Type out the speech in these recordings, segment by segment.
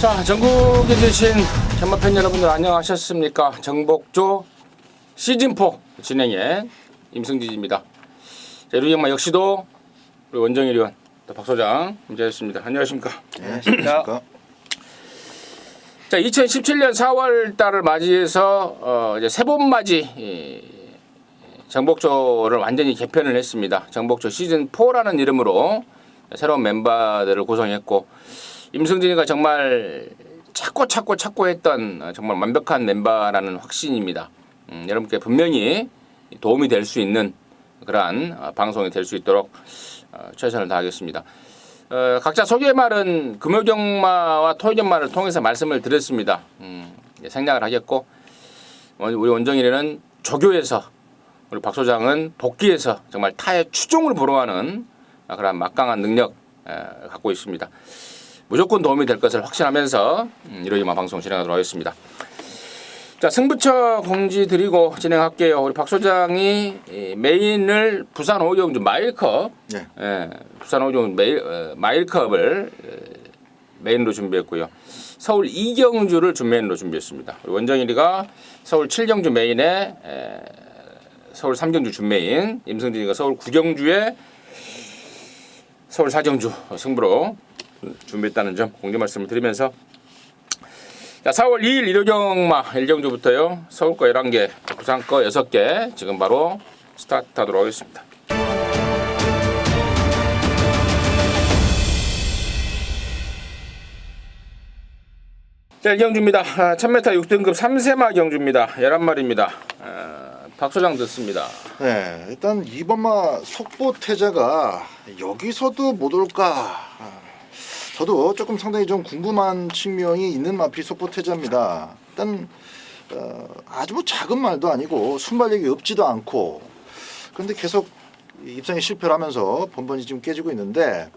자, 전국에 계신 전마팬 여러분들 안녕하셨습니까? 정복조 시즌4 진행의 임승진입니다. 자, 이루영마 역시도 우리 원정일 의원, 또 박 소장 함께하셨습니다. 안녕하십니까? 안녕하십니까? 자, 2017년 4월 달을 맞이해서 이제 세번맞이 정복조를 완전히 개편을 했습니다. 정복조 시즌4라는 이름으로 새로운 멤버들을 구성했고, 임승진이가 정말 찾고 했던 정말 완벽한 멤버라는 확신입니다. 여러분께 분명히 도움이 될 수 있는 그러한 방송이 될 수 있도록 최선을 다하겠습니다. 각자 소개말은 금요경마와 토요경마를 통해서 말씀을 드렸습니다. 생략을 하겠고, 우리 원정일이는 조교에서, 우리 박 소장은 복귀에서 정말 타의 추종을 불허하는 그런 막강한 능력 갖고 있습니다. 무조건 도움이 될 것을 확신하면서 이루어지마 방송 진행하도록 하겠습니다. 자, 승부처 공지 드리고 진행할게요. 우리 박 소장이 메인을 부산 오경주 마일컵, 부산 오경주 마일컵을 메인으로 준비했고요. 서울 이경주를 준메인으로 준비했습니다. 우리 원정일이가 서울 7경주 메인에 서울 3경주 준메인, 임승진이가 서울 9경주에 서울 4경주 승부로 준비했다는 점 공개 말씀을 드리면서, 자, 4월 2일 일요경마 1경주부터요. 서울 거 11개, 부산 거 6개 지금 바로 스타트하도록 하겠습니다. 자, 1경주입니다. 1000m 6등급 3세마 경주입니다. 11마리입니다. 박 소장 듣습니다. 네, 일단 이번마 속보태자가 여기서도 못 올까? 저도 조금 상당히 좀 궁금한 측면이 있는 마필 속보태자입니다. 일단 아주 뭐 작은 말도 아니고 순발력이 없지도 않고, 그런데 계속 입상에 실패를 하면서 번번이 지금 깨지고 있는데,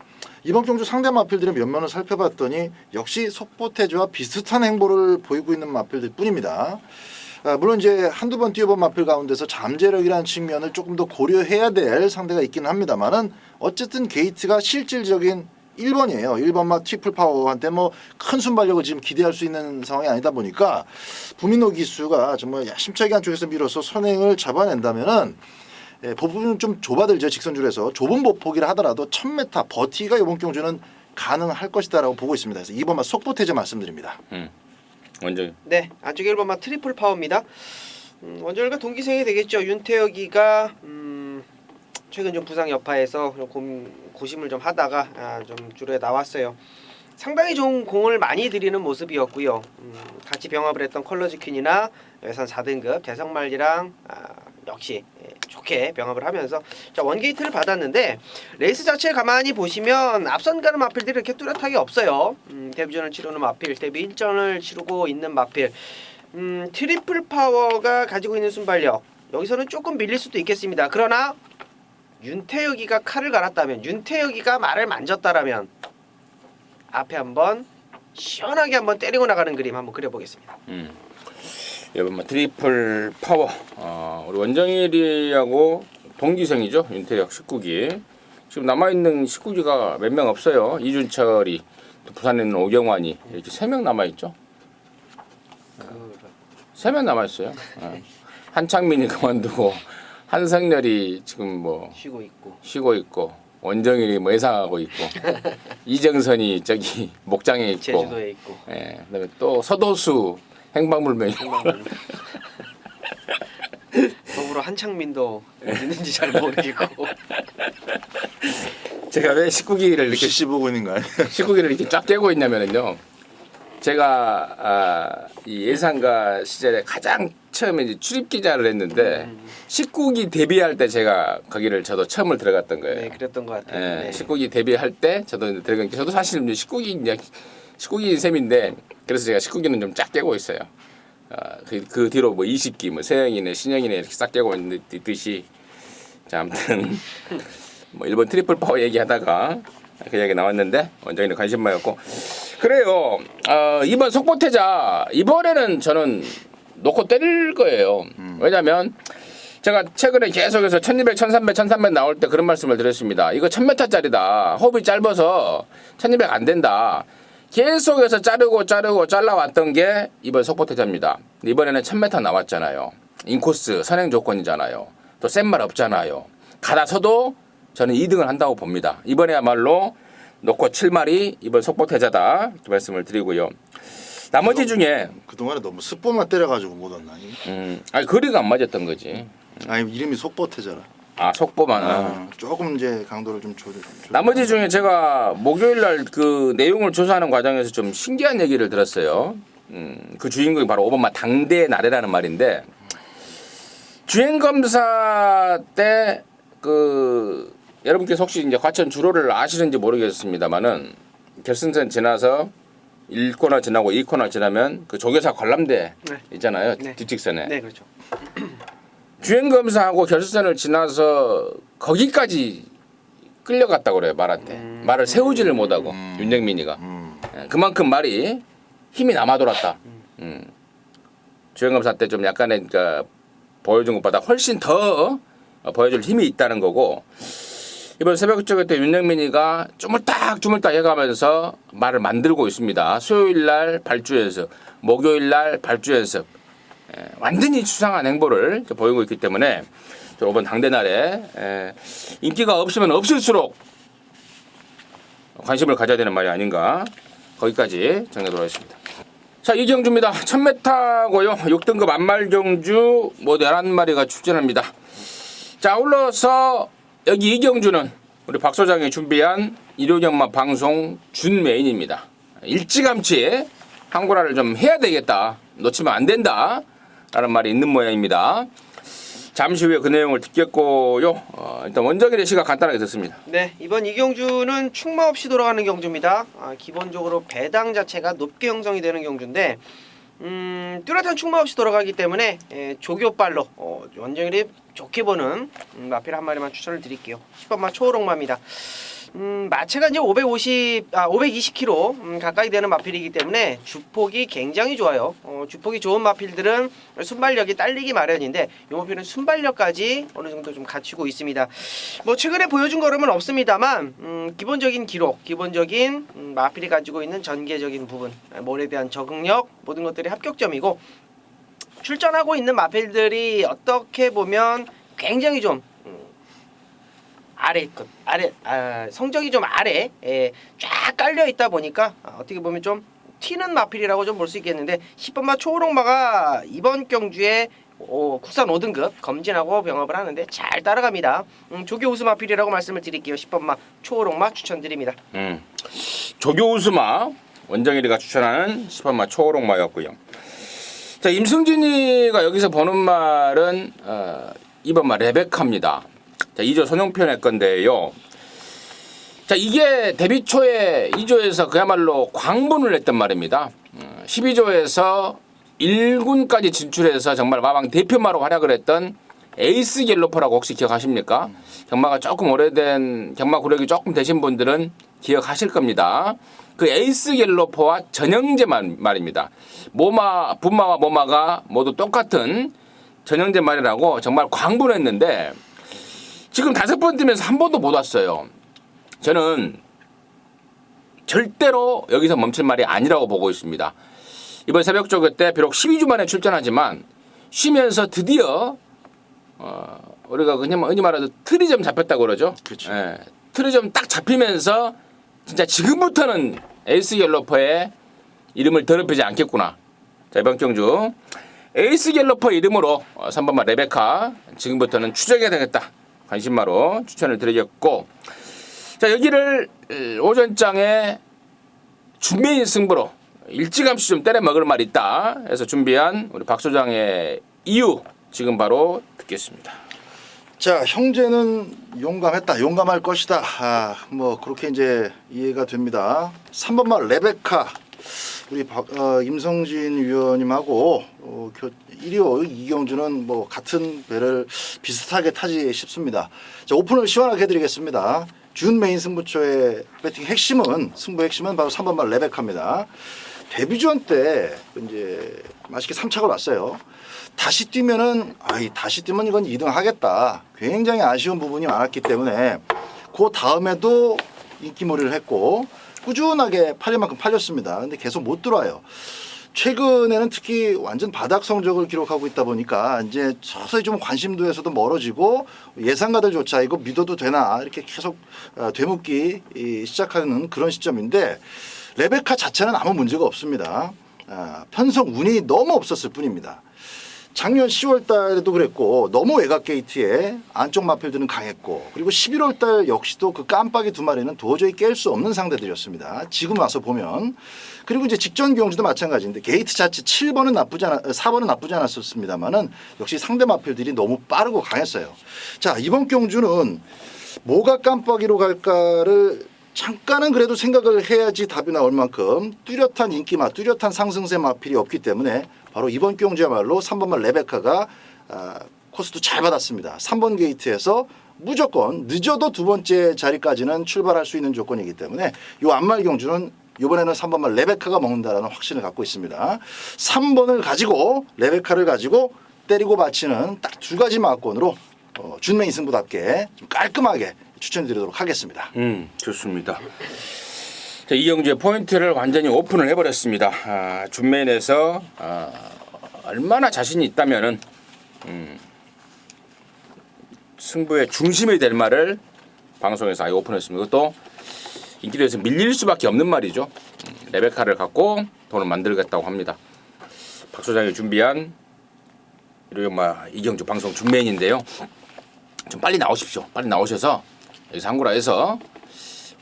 이번 경주 상대 마필들의 면면을 살펴봤더니 역시 속보태자와 비슷한 행보를 보이고 있는 마필들 뿐입니다. 물론 이제 한두 번 뛰어본 마필 가운데서 잠재력이라는 측면을 조금 더 고려해야 될 상대가 있기는 합니다만은, 어쨌든 게이트가 실질적인 1번이에요. 1번마 트리플 파워한테 뭐 큰 순발력을 지금 기대할 수 있는 상황이 아니다 보니까, 부민호 기수가 정말 야심차게 한쪽에서 밀어서 선행을 잡아낸다면은 보폭은 좀 좁아들죠. 직선줄에서 좁은 보폭이라 하더라도 1000m 버티가 이번 경주는 가능할 것이다라고 보고 있습니다. 그래서 2번마 속보태자 말씀드립니다. 원정. 네, 안쪽 1번마 트리플 파워입니다. 원정일과 동기생이 되겠죠. 윤태혁이가 최근 좀 부상 여파에서 고심을 좀 하다가 좀 주로에 나왔어요. 상당히 좋은 공을 많이 들이는 모습이었고요. 같이 병합을 했던 컬러즈 퀸이나 예선 4등급 대성말리랑 역시 좋게 병합을 하면서 자, 원게이트를 받았는데, 레이스 자체를 가만히 보시면 앞선 가는 마필들이 이렇게 뚜렷하게 없어요. 데뷔전을 치르는 마필, 데뷔 1전을 치르고 있는 마필, 트리플 파워가 가지고 있는 순발력, 여기서는 조금 밀릴 수도 있겠습니다. 그러나 윤태혁이가 칼을 갈았다면, 윤태혁이가 말을 만졌다라면 앞에 한번 시원하게 한번 때리고 나가는 그림 한번 그려보겠습니다. 이번 트리플 파워, 우리 원정일이하고 동기생이죠. 윤태혁 19기. 지금 남아있는 19기가 몇 명 없어요. 이준철이, 또 부산에 있는 오경환이, 이렇게 3명 남아있죠. 3명 남아있어요. 한창민이 그만두고, 한성열이 지금 뭐 쉬고 있고, 원정일이 뭐 예상하고 있고, 이정선이 저기 목장에 있고, 제주도에 있고, 그다음에 또 서도수 행방불명이 더불어 한창민도 어디 있는지 잘 모르겠고. 제가 왜 19기를 이렇게 CC 보고 있는 거 아니에요? 19기를 이렇게 쫙 떼고 있냐면요. 제가 이 예상가 시절에 가장 처음에 이제 출입 기자를 했는데 19기 데뷔할 때 제가 거기를 저도 처음을 들어갔던 거예요. 네, 그랬던 것 같아요. 네. 19기 데뷔할 때 저도 들어간 게, 저도 사실 19기 셈인데, 그래서 제가 19기는 좀 쫙 깨고 있어요. 그 뒤로 뭐 20기, 뭐 세영이네, 신영이네 이렇게 싹 깨고 있는 듯이. 자, 아무튼 뭐 일본 트리플 파워 얘기하다가 그 얘기 나왔는데 원정이는 관심만였고, 그래요. 이번 속보태자 이번에는 저는 놓고 때릴 거예요. 왜냐면 제가 최근에 계속해서 1200, 1300, 1300 나올 때 그런 말씀을 드렸습니다. 이거 1000m짜리다. 호흡이 짧아서 1200 안 된다. 계속해서 자르고 잘라왔던 게 이번 속보태자입니다. 이번에는 1000m 나왔잖아요. 인코스 선행 조건이잖아요. 또 센 말 없잖아요. 가다서도 저는 2등을 한다고 봅니다. 이번에야말로 놓고 7마리 이번 속보태자다 이렇게 말씀을 드리고요. 나머지 중에 그동안에 너무 스포만 때려가지고 못 왔나니? 아니 거리가 안 맞았던 거지. 아니 이름이 속보태자라. 아 속보만. 조금 이제 강도를 좀 조절. 나머지 중에 제가 목요일 날 그 내용을 조사하는 과정에서 좀 신기한 얘기를 들었어요. 그 주인공이 바로 5번마 당대 나래라는 말인데 주행 검사 때 그 여러분께서 혹시 이제 과천 주로를 아시는지 모르겠습니다만은 결승선 지나서 1코너 지나고 2코너 지나면 그 조교사 관람대 네. 있잖아요. 네. 뒷직선에. 네, 그렇죠. 주행 검사하고 결승선을 지나서 거기까지 끌려갔다고 그래요. 말한테. 말을 세우지를 못하고 윤정민이가. 그만큼 말이 힘이 남아 돌았다. 주행 검사 때 좀 약간의 그러니까 보여준 것보다 훨씬 더 보여줄 힘이 있다는 거고 이번 새벽 쪽에 때 윤정민이가 주물딱 해가면서 말을 만들고 있습니다. 수요일 날 발주 연습, 목요일 날 발주 연습. 완전히 수상한 행보를 보이고 있기 때문에 이번 당대 날에 인기가 없으면 없을수록 관심을 가져야 되는 말이 아닌가 거기까지 정리하도록 하겠습니다. 자 이경주입니다. 1000m고요. 6등급 안말경주 모두 11마리가 출전합니다. 자 아울러서 여기 이경주는 우리 박 소장이 준비한 일요경마 방송 준메인입니다. 일찌감치 한고라를 좀 해야 되겠다. 놓치면 안 된다. 라는 말이 있는 모양입니다. 잠시 후에 그 내용을 듣겠고요. 일단 원정일의 시각 간단하게 듣습니다. 네, 이번 이경주는 충마 없이 돌아가는 경주입니다. 기본적으로 배당 자체가 높게 형성이 되는 경주인데 뚜렷한 충마 없이 돌아가기 때문에 조교빨로 원정일이 좋게 보는 마필 한 마리만 추천을 드릴게요. 10번마 초호롱마입니다. 마체가 이제 520kg 가까이 되는 마필이기 때문에 주폭이 굉장히 좋아요. 주폭이 좋은 마필들은 순발력이 딸리기 마련인데 이 마필은 순발력까지 어느 정도 좀 갖추고 있습니다. 뭐 최근에 보여준 걸음은 없습니다만 기본적인 기록, 기본적인 마필이 가지고 있는 전개적인 부분, 몰에 대한 적응력 모든 것들이 합격점이고 출전하고 있는 마필들이 어떻게 보면 굉장히 좀 성적이 좀 아래 쫙 깔려 있다 보니까 어떻게 보면 좀 튀는 마필이라고 좀 볼 수 있겠는데 10번마 초호롱마가 이번 경주에 국산 5등급 검진하고 병합을 하는데 잘 따라갑니다. 조교 우수 마필이라고 말씀을 드릴게요. 10번마 초호롱마 추천드립니다. 조교 우수마 원정일이가 추천하는 10번마 초호롱마였고요. 자 임승진이가 여기서 보는 말은 2번마 레베카입니다. 자, 2조 손용편의 건데요. 자, 이게 데뷔 초에 2조에서 그야말로 광분을 했단 말입니다. 12조에서 1군까지 진출해서 정말 마방 대표마로 활약을 했던 에이스 갤로퍼라고 혹시 기억하십니까? 경마가 조금 오래된 경마 구력이 조금 되신 분들은 기억하실 겁니다. 그 에이스 갤로퍼와 전형제 말입니다. 분마와 모마가 모두 똑같은 전형제 말이라고 정말 광분했는데 지금 5번 뛰면서 한 번도 못 왔어요. 저는 절대로 여기서 멈출 말이 아니라고 보고 있습니다. 이번 새벽 조교 때 비록 12주 만에 출전하지만 쉬면서 드디어 우리가 그냥 흔히 말해서 틀이 좀 잡혔다고 그러죠. 그렇죠. 예, 틀이 좀 딱 잡히면서 진짜 지금부터는 에이스 갤러퍼의 이름을 더럽히지 않겠구나. 자 이번 경주 에이스 갤러퍼 이름으로 3번마 레베카 지금부터는 추적해야 되겠다. 관심마로 추천을 드리겠고 자 여기를 오전장에 준비인 승부로 일찌감치 좀 때려 먹을 말이 있다 해서 준비한 우리 박 소장의 이유 지금 바로 듣겠습니다. 자 형제는 용감했다, 용감할 것이다. 뭐 그렇게 이제 이해가 됩니다. 3번마 레베카 우리 임성진 위원님하고 1위 이경주는 뭐 같은 배를 비슷하게 타지 싶습니다. 자 오픈을 시원하게 해드리겠습니다. 준 메인 승부처의 배팅 핵심은 승부 핵심은 바로 3번마 레베카입니다. 데뷔전 때 이제 맛있게 3착을 왔어요. 다시 뛰면은 다시 뛰면 이건 2등 하겠다. 굉장히 아쉬운 부분이 많았기 때문에 그 다음에도 인기몰이를 했고 꾸준하게 팔릴 만큼 팔렸습니다. 근데 계속 못 들어와요. 최근에는 특히 완전 바닥 성적을 기록하고 있다 보니까 이제 서서히 좀 관심도에서도 멀어지고 예상가들조차 이거 믿어도 되나 이렇게 계속 되묻기 시작하는 그런 시점인데 레베카 자체는 아무 문제가 없습니다. 편성 운이 너무 없었을 뿐입니다. 작년 10월 달에도 그랬고 너무 외곽 게이트에 안쪽 마필들은 강했고 그리고 11월 달 역시도 그 깜빡이 두 마리는 도저히 깰 수 없는 상대들이었습니다. 지금 와서 보면 그리고 이제 직전 경주도 마찬가지인데 게이트 자체 4번은 나쁘지 않았었습니다만은 역시 상대 마필들이 너무 빠르고 강했어요. 자, 이번 경주는 뭐가 깜빡이로 갈까를 잠깐은 그래도 생각을 해야지 답이 나올 만큼 뚜렷한 인기맛, 뚜렷한 상승세 마필이 없기 때문에 바로 이번 경주야말로 3번만 레베카가 코스도 잘 받았습니다. 3번 게이트에서 무조건 늦어도 두 번째 자리까지는 출발할 수 있는 조건이기 때문에 이 안말 경주는 이번에는 3번만 레베카가 먹는다라는 확신을 갖고 있습니다. 3번을 가지고 레베카를 가지고 때리고 받치는 딱 두 가지 막권으로 준맹이 승부답게 좀 깔끔하게 추천드리도록 하겠습니다. 좋습니다. 자, 이 경주의 포인트를 완전히 오픈을 해버렸습니다. 준맨에서 얼마나 자신이 있다면은 승부의 중심이 될 말을 방송에서 아예 오픈했습니다. 이것도 인기도에서 밀릴 수밖에 없는 말이죠. 레베카를 갖고 돈을 만들겠다고 합니다. 박 소장이 준비한 일요일 이경주 방송 준맨인데요. 좀 빨리 나오십시오. 빨리 나오셔서 여기서 한구라에서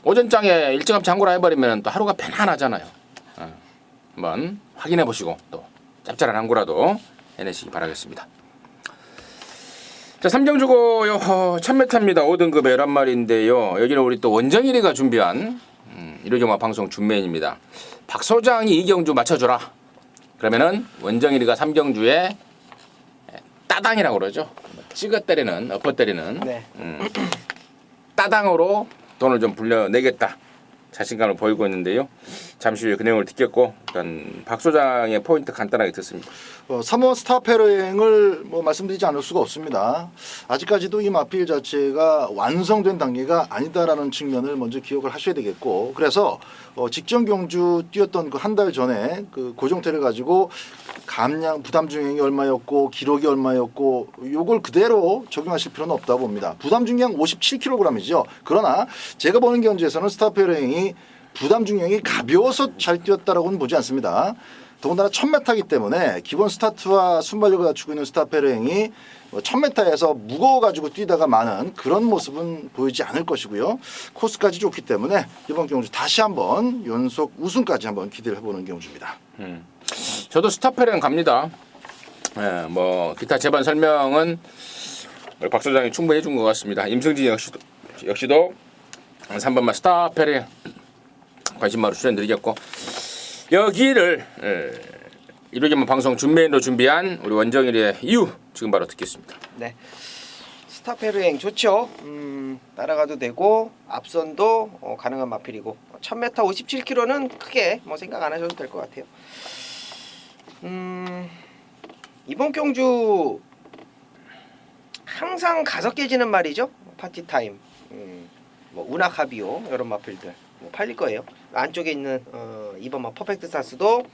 오전장에 일찌감치 한구라 해버리면 또 하루가 편안하잖아요. 한번 확인해 보시고 또 짭짤한 한구라도 해내시기 바라겠습니다. 자, 3경주고 1000m입니다. 5등급 11마리인데요. 여기는 우리 또 원정일이가 준비한 일요일경마 방송 준맨입니다. 박 소장이 2경주 맞춰줘라. 그러면은 원정일이가 3경주에 따당이라고 그러죠. 찍어 때리는, 엎어 때리는 네. 따당으로 돈을 좀 불려내겠다 자신감을 보이고 있는데요. 잠시 후에 그 내용을 듣겠고 일단 박 소장의 포인트 간단하게 듣습니다. 3번 스타페르행을 말씀드리지 않을 수가 없습니다. 아직까지도 이 마필 자체가 완성된 단계가 아니다라는 측면을 먼저 기억을 하셔야 되겠고 그래서 직전 경주 뛰었던 그 한 달 전에 그 고정태를 가지고 감량 부담 중량이 얼마였고 기록이 얼마였고 요걸 그대로 적용하실 필요는 없다 봅니다. 부담 중량 57kg이죠. 그러나 제가 보는 경주에서는 스타페르행이 부담 중량이 가벼워서 잘 뛰었다라고는 보지 않습니다. 더군다나 1000m이기 때문에 기본 스타트와 순발력을 갖추고 있는 스타페르행이 1000m에서 무거워가지고 뛰다가 마는 그런 모습은 보이지 않을 것이고요. 코스까지 좋기 때문에 이번 경주 다시 한번 연속 우승까지 한번 기대를 해보는 경주입니다. 저도 스타페르행 갑니다. 기타 제반 설명은 우리 박 소장이 충분히 해준 것 같습니다. 임승진 역시도 3번만 스타페르행 관심마로 출연드리겠고 여기를 일요일경마 방송 준맨으로 준비한 우리 원정일의 이유 지금 바로 듣겠습니다. 네. 스타페르행 좋죠. 따라가도 되고 앞선도 가능한 마필이고 1000m 57km는 크게 생각 안 하셔도 될 것 같아요. 이번 경주 항상 가서 깨지는 말이죠. 파티타임, 우나카비오 이런 마필들 팔릴 거예요. 안쪽에 있는 2번 퍼펙트 사스도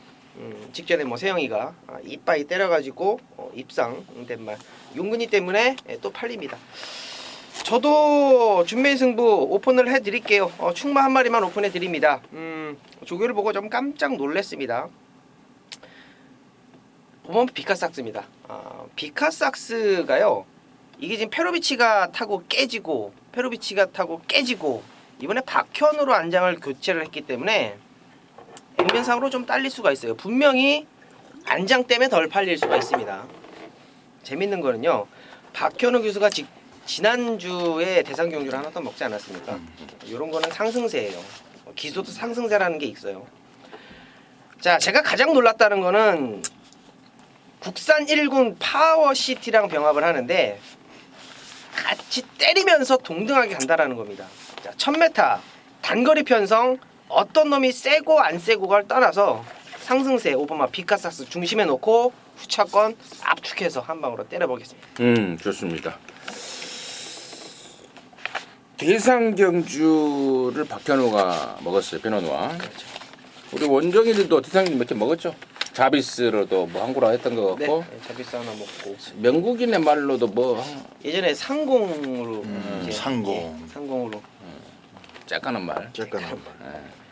직전에 세영이가 이빠이 때려가지고 입상된 말 용근이 때문에 또 팔립니다. 저도 준매 승부 오픈을 해드릴게요. 충마 한 마리만 오픈해드립니다. 조교를 보고 좀 깜짝 놀랐습니다. 보면 비카삭스입니다. 비카삭스가요. 이게 지금 페로비치가 타고 깨지고 이번에 박현으로 안장을 교체를 했기 때문에 액면상으로 좀 딸릴 수가 있어요. 분명히 안장 때문에 덜 팔릴 수가 있습니다. 재밌는 거는요. 박현우 교수가 지난주에 대상 경주를 하나 더 먹지 않았습니까? 이런 거는 상승세예요. 기소도 상승세라는 게 있어요. 자, 제가 가장 놀랐다는 거는 국산 1군 파워시티랑 병합을 하는데 같이 때리면서 동등하게 간다라는 겁니다. 자, 1000m 단거리 편성 어떤 놈이 세고 안 세고를 떠나서 상승세 오버마 비카삭스 중심에 놓고 후차권 압축해서 한 방으로 때려보겠습니다. 좋습니다. 대상경주를 박현우가 먹었어요. 변원우와. 그렇죠. 우리 원정이도 대상경주 몇 개 먹었죠. 자비스로도 뭐 한구라 했던 것 네, 같고 자비스 하나 먹고 명국인의 말로도 뭐 예전에 상공으로 이제, 상공. 예, 상공으로 짝가는 말. 잠깐만.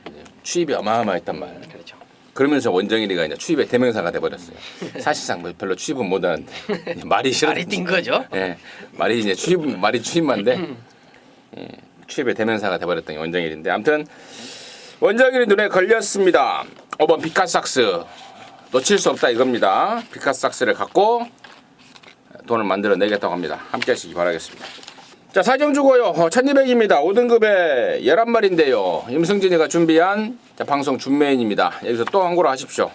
이제 추입이 어마어마했단 말. 그렇죠. 그러면서 원정일이가 이제 추입의 대명사가 돼버렸어요. 사실상 뭐 별로 추입은 못하는데 말이 싫어. 말이 뛴 거죠. 예, 말이 이제 말이 추입만데 예, 추입의 대명사가 돼버렸던 게 원정일인데 아무튼 원정일이 눈에 걸렸습니다. 5번 피카삭스 놓칠 수 없다 이겁니다. 피카삭스를 갖고 돈을 만들어 내겠다고 합니다. 함께 하시기 바라겠습니다. 자, 사정 주고요. 1200입니다. 5등급에 11마리인데요. 임승진이가 준비한 자, 방송 준메인입니다. 여기서 또 한 거로 하십시오.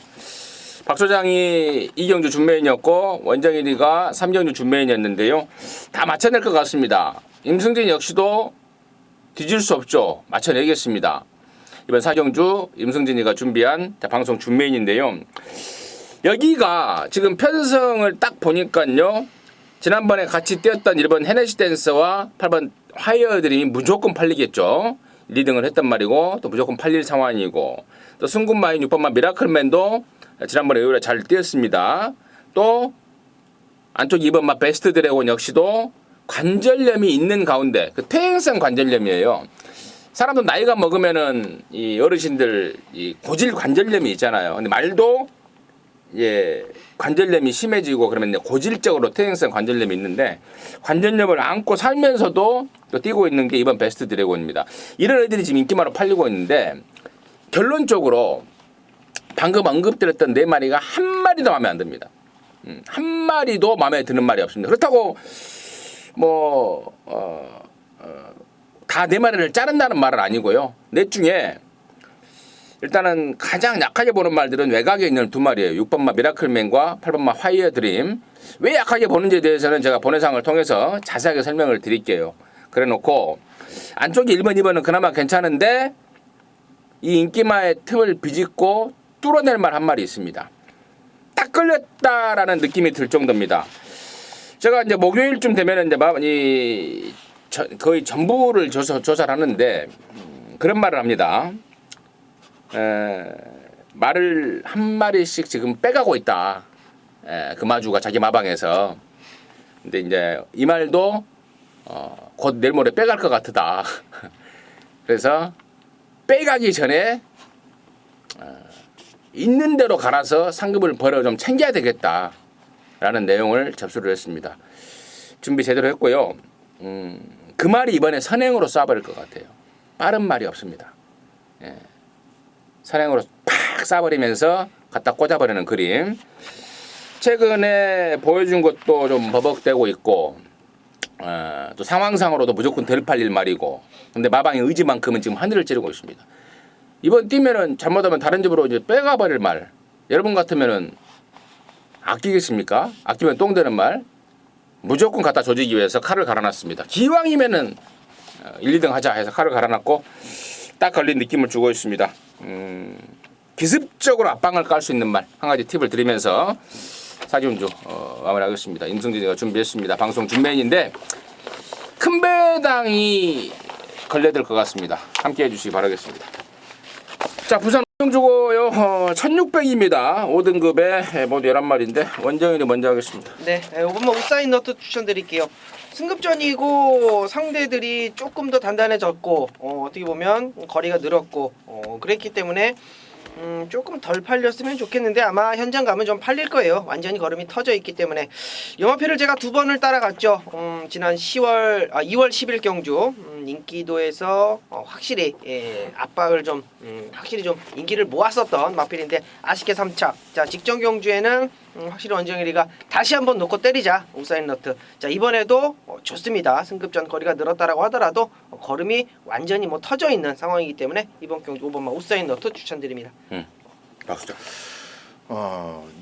박 소장이 2경주 준메인이었고 원정일이가 3경주 준메인이었는데요. 다 맞춰낼 것 같습니다. 임승진 역시도 뒤질 수 없죠. 맞춰내겠습니다. 이번 4경주 임승진이가 준비한 자, 방송 준메인인데요. 여기가 지금 편성을 딱 보니까요. 지난번에 같이 뛰었던 1번 헤네시 댄서와 8번 화이어드림이 무조건 팔리겠죠. 2등을 했단 말이고 또 무조건 팔릴 상황이고 또 승군마인 6번만 미라클맨도 지난번에 의외로 잘 뛰었습니다. 또 안쪽 2번만 베스트 드래곤 역시도 관절염이 있는 가운데 그 퇴행성 관절염이에요. 사람도 나이가 먹으면은 이 어르신들 이 고질 관절염이 있잖아요. 근데 말도 예, 관절염이 심해지고 그러면 이제 고질적으로 퇴행성 관절염이 있는데 관절염을 안고 살면서도 또 뛰고 있는 게 이번 베스트 드래곤입니다. 이런 애들이 지금 인기마로 팔리고 있는데 결론적으로 방금 언급드렸던 4마리가 한 마리도 마음에 안 듭니다. 한 마리도 마음에 드는 말이 없습니다. 그렇다고 뭐 다 4마리를 자른다는 말은 아니고요. 넷 중에 일단은 가장 약하게 보는 말들은 외곽에 있는 2마리예요. 6번마 미라클맨과 8번마 화이어 드림. 왜 약하게 보는지에 대해서는 제가 본회상을 통해서 자세하게 설명을 드릴게요. 그래 놓고 안쪽에 1번, 2번은 그나마 괜찮은데 이 인기마의 틈을 비집고 뚫어낼 말 한 마리 있습니다. 딱 걸렸다라는 느낌이 들 정도입니다. 제가 이제 목요일쯤 되면은 이제 거의 전부를 조사를 하는데 그런 말을 합니다. 말을 한 마리씩 지금 빼가고 있다. 금아주가 자기 마방에서. 근데 이제 이 말도 곧 내일 모레 빼갈 것 같다. 그래서 빼가기 전에 있는 대로 갈아서 상급을 벌어 좀 챙겨야 되겠다라는 내용을 접수를 했습니다. 준비 제대로 했고요. 그 말이 이번에 선행으로 쏴버릴 것 같아요. 빠른 말이 없습니다. 선행으로 팍 쏴버리면서 갖다 꽂아버리는 그림. 최근에 보여준 것도 좀 버벅대고 있고 또 상황상으로도 무조건 덜 팔릴 말이고 근데 마방의 의지만큼은 지금 하늘을 찌르고 있습니다. 이번 뛰면은 잘못하면 다른 집으로 이제 빼가버릴 말. 여러분 같으면은 아끼겠습니까? 아끼면 똥 되는 말. 무조건 갖다 조지기 위해서 칼을 갈아놨습니다. 기왕이면은 1, 2등 하자 해서 칼을 갈아놨고 딱 걸린 느낌을 주고 있습니다. 기습적으로 앞방을 깔 수 있는 말 한 가지 팁을 드리면서 사기운주 마무리하겠습니다. 임승진이가 준비했습니다. 방송 준메인인데 큰 배당이 걸려들 것 같습니다. 함께해 주시기 바라겠습니다. 자, 부산 주고요. 1600입니다. 5등급에 모두 11마리인데 원정일이 먼저 하겠습니다. 네, 이번만 우사인 너트 추천드릴게요. 승급전이고 상대들이 조금 더 단단해졌고 어떻게 보면 거리가 늘었고 그랬기 때문에 조금 덜 팔렸으면 좋겠는데 아마 현장 가면 좀 팔릴 거예요. 완전히 걸음이 터져 있기 때문에 영화표를 제가 2번을 따라갔죠. 지난 2월 10일 경주 인기도에서 확실히 압박을 좀 확실히 좀 인기를 모았었던 마필인데 아쉽게 3차. 자, 직전 경주에는 확실히 원정일이가 다시 한번 놓고 때리자 우사인 너트. 자, 이번에도 좋습니다. 승급전 거리가 늘었다라고 하더라도 걸음이 완전히 뭐 터져 있는 상황이기 때문에 이번 경주 5번마 우사인 너트 추천드립니다. 박수장.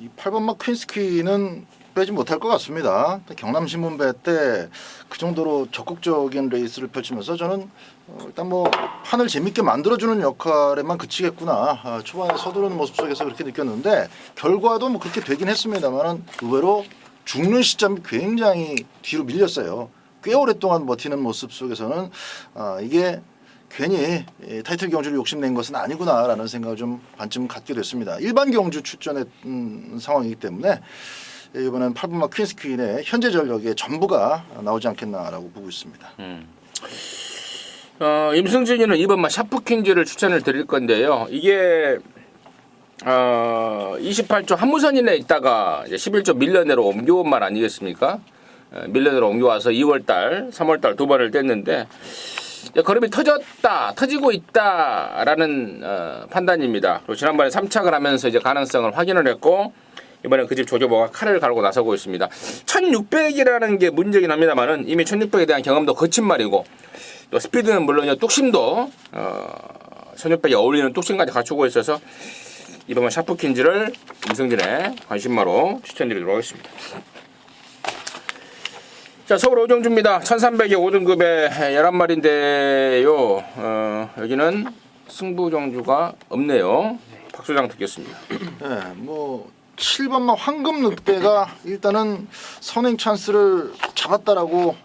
이 8번마 퀸스키는 빼지 못할 것 같습니다. 경남신문배 때 그 정도로 적극적인 레이스를 펼치면서 저는 일단 뭐 판을 재밌게 만들어주는 역할에만 그치겠구나. 초반에 서두르는 모습 속에서 그렇게 느꼈는데 결과도 뭐 그렇게 되긴 했습니다만은 의외로 죽는 시점이 굉장히 뒤로 밀렸어요. 꽤 오랫동안 버티는 모습 속에서는 이게 괜히 타이틀 경주를 욕심낸 것은 아니구나라는 생각을 좀 반쯤 갖게 됐습니다. 일반 경주 출전했던 상황이기 때문에 이번엔 8번마 퀸스 퀸의 현재 전력의 전부가 나오지 않겠나라고 보고 있습니다. 임승진이는 이번마 샤프퀸즈를 추천을 드릴 건데요. 이게 28조 한무선 이내에 있다가 이제 11조 밀려내로 옮겨온 말 아니겠습니까? 밀려내로 옮겨와서 2월달, 3월달 두 번을 뗐는데 걸음이 터지고 있다라는 판단입니다. 그리고 지난번에 3착을 하면서 이제 가능성을 확인을 했고 이번에 그 집 조교보가 칼을 갈고 나서고 있습니다. 1600이라는 게 문제긴 합니다만은 이미 1600에 대한 경험도 거친 말이고 또 스피드는 물론이요 뚝심도 1600에 어울리는 뚝심까지 갖추고 있어서 이번에 샤프킨즈를 임승진의 관심마로 추천드리도록 하겠습니다. 자, 서울 오정주입니다. 1300의 5등급의 11마리인데요. 여기는 승부정주가 없네요. 박소장 듣겠습니다. 네, 뭐 7번마 황금 늑대가 일단은 선행 찬스를 잡았다라고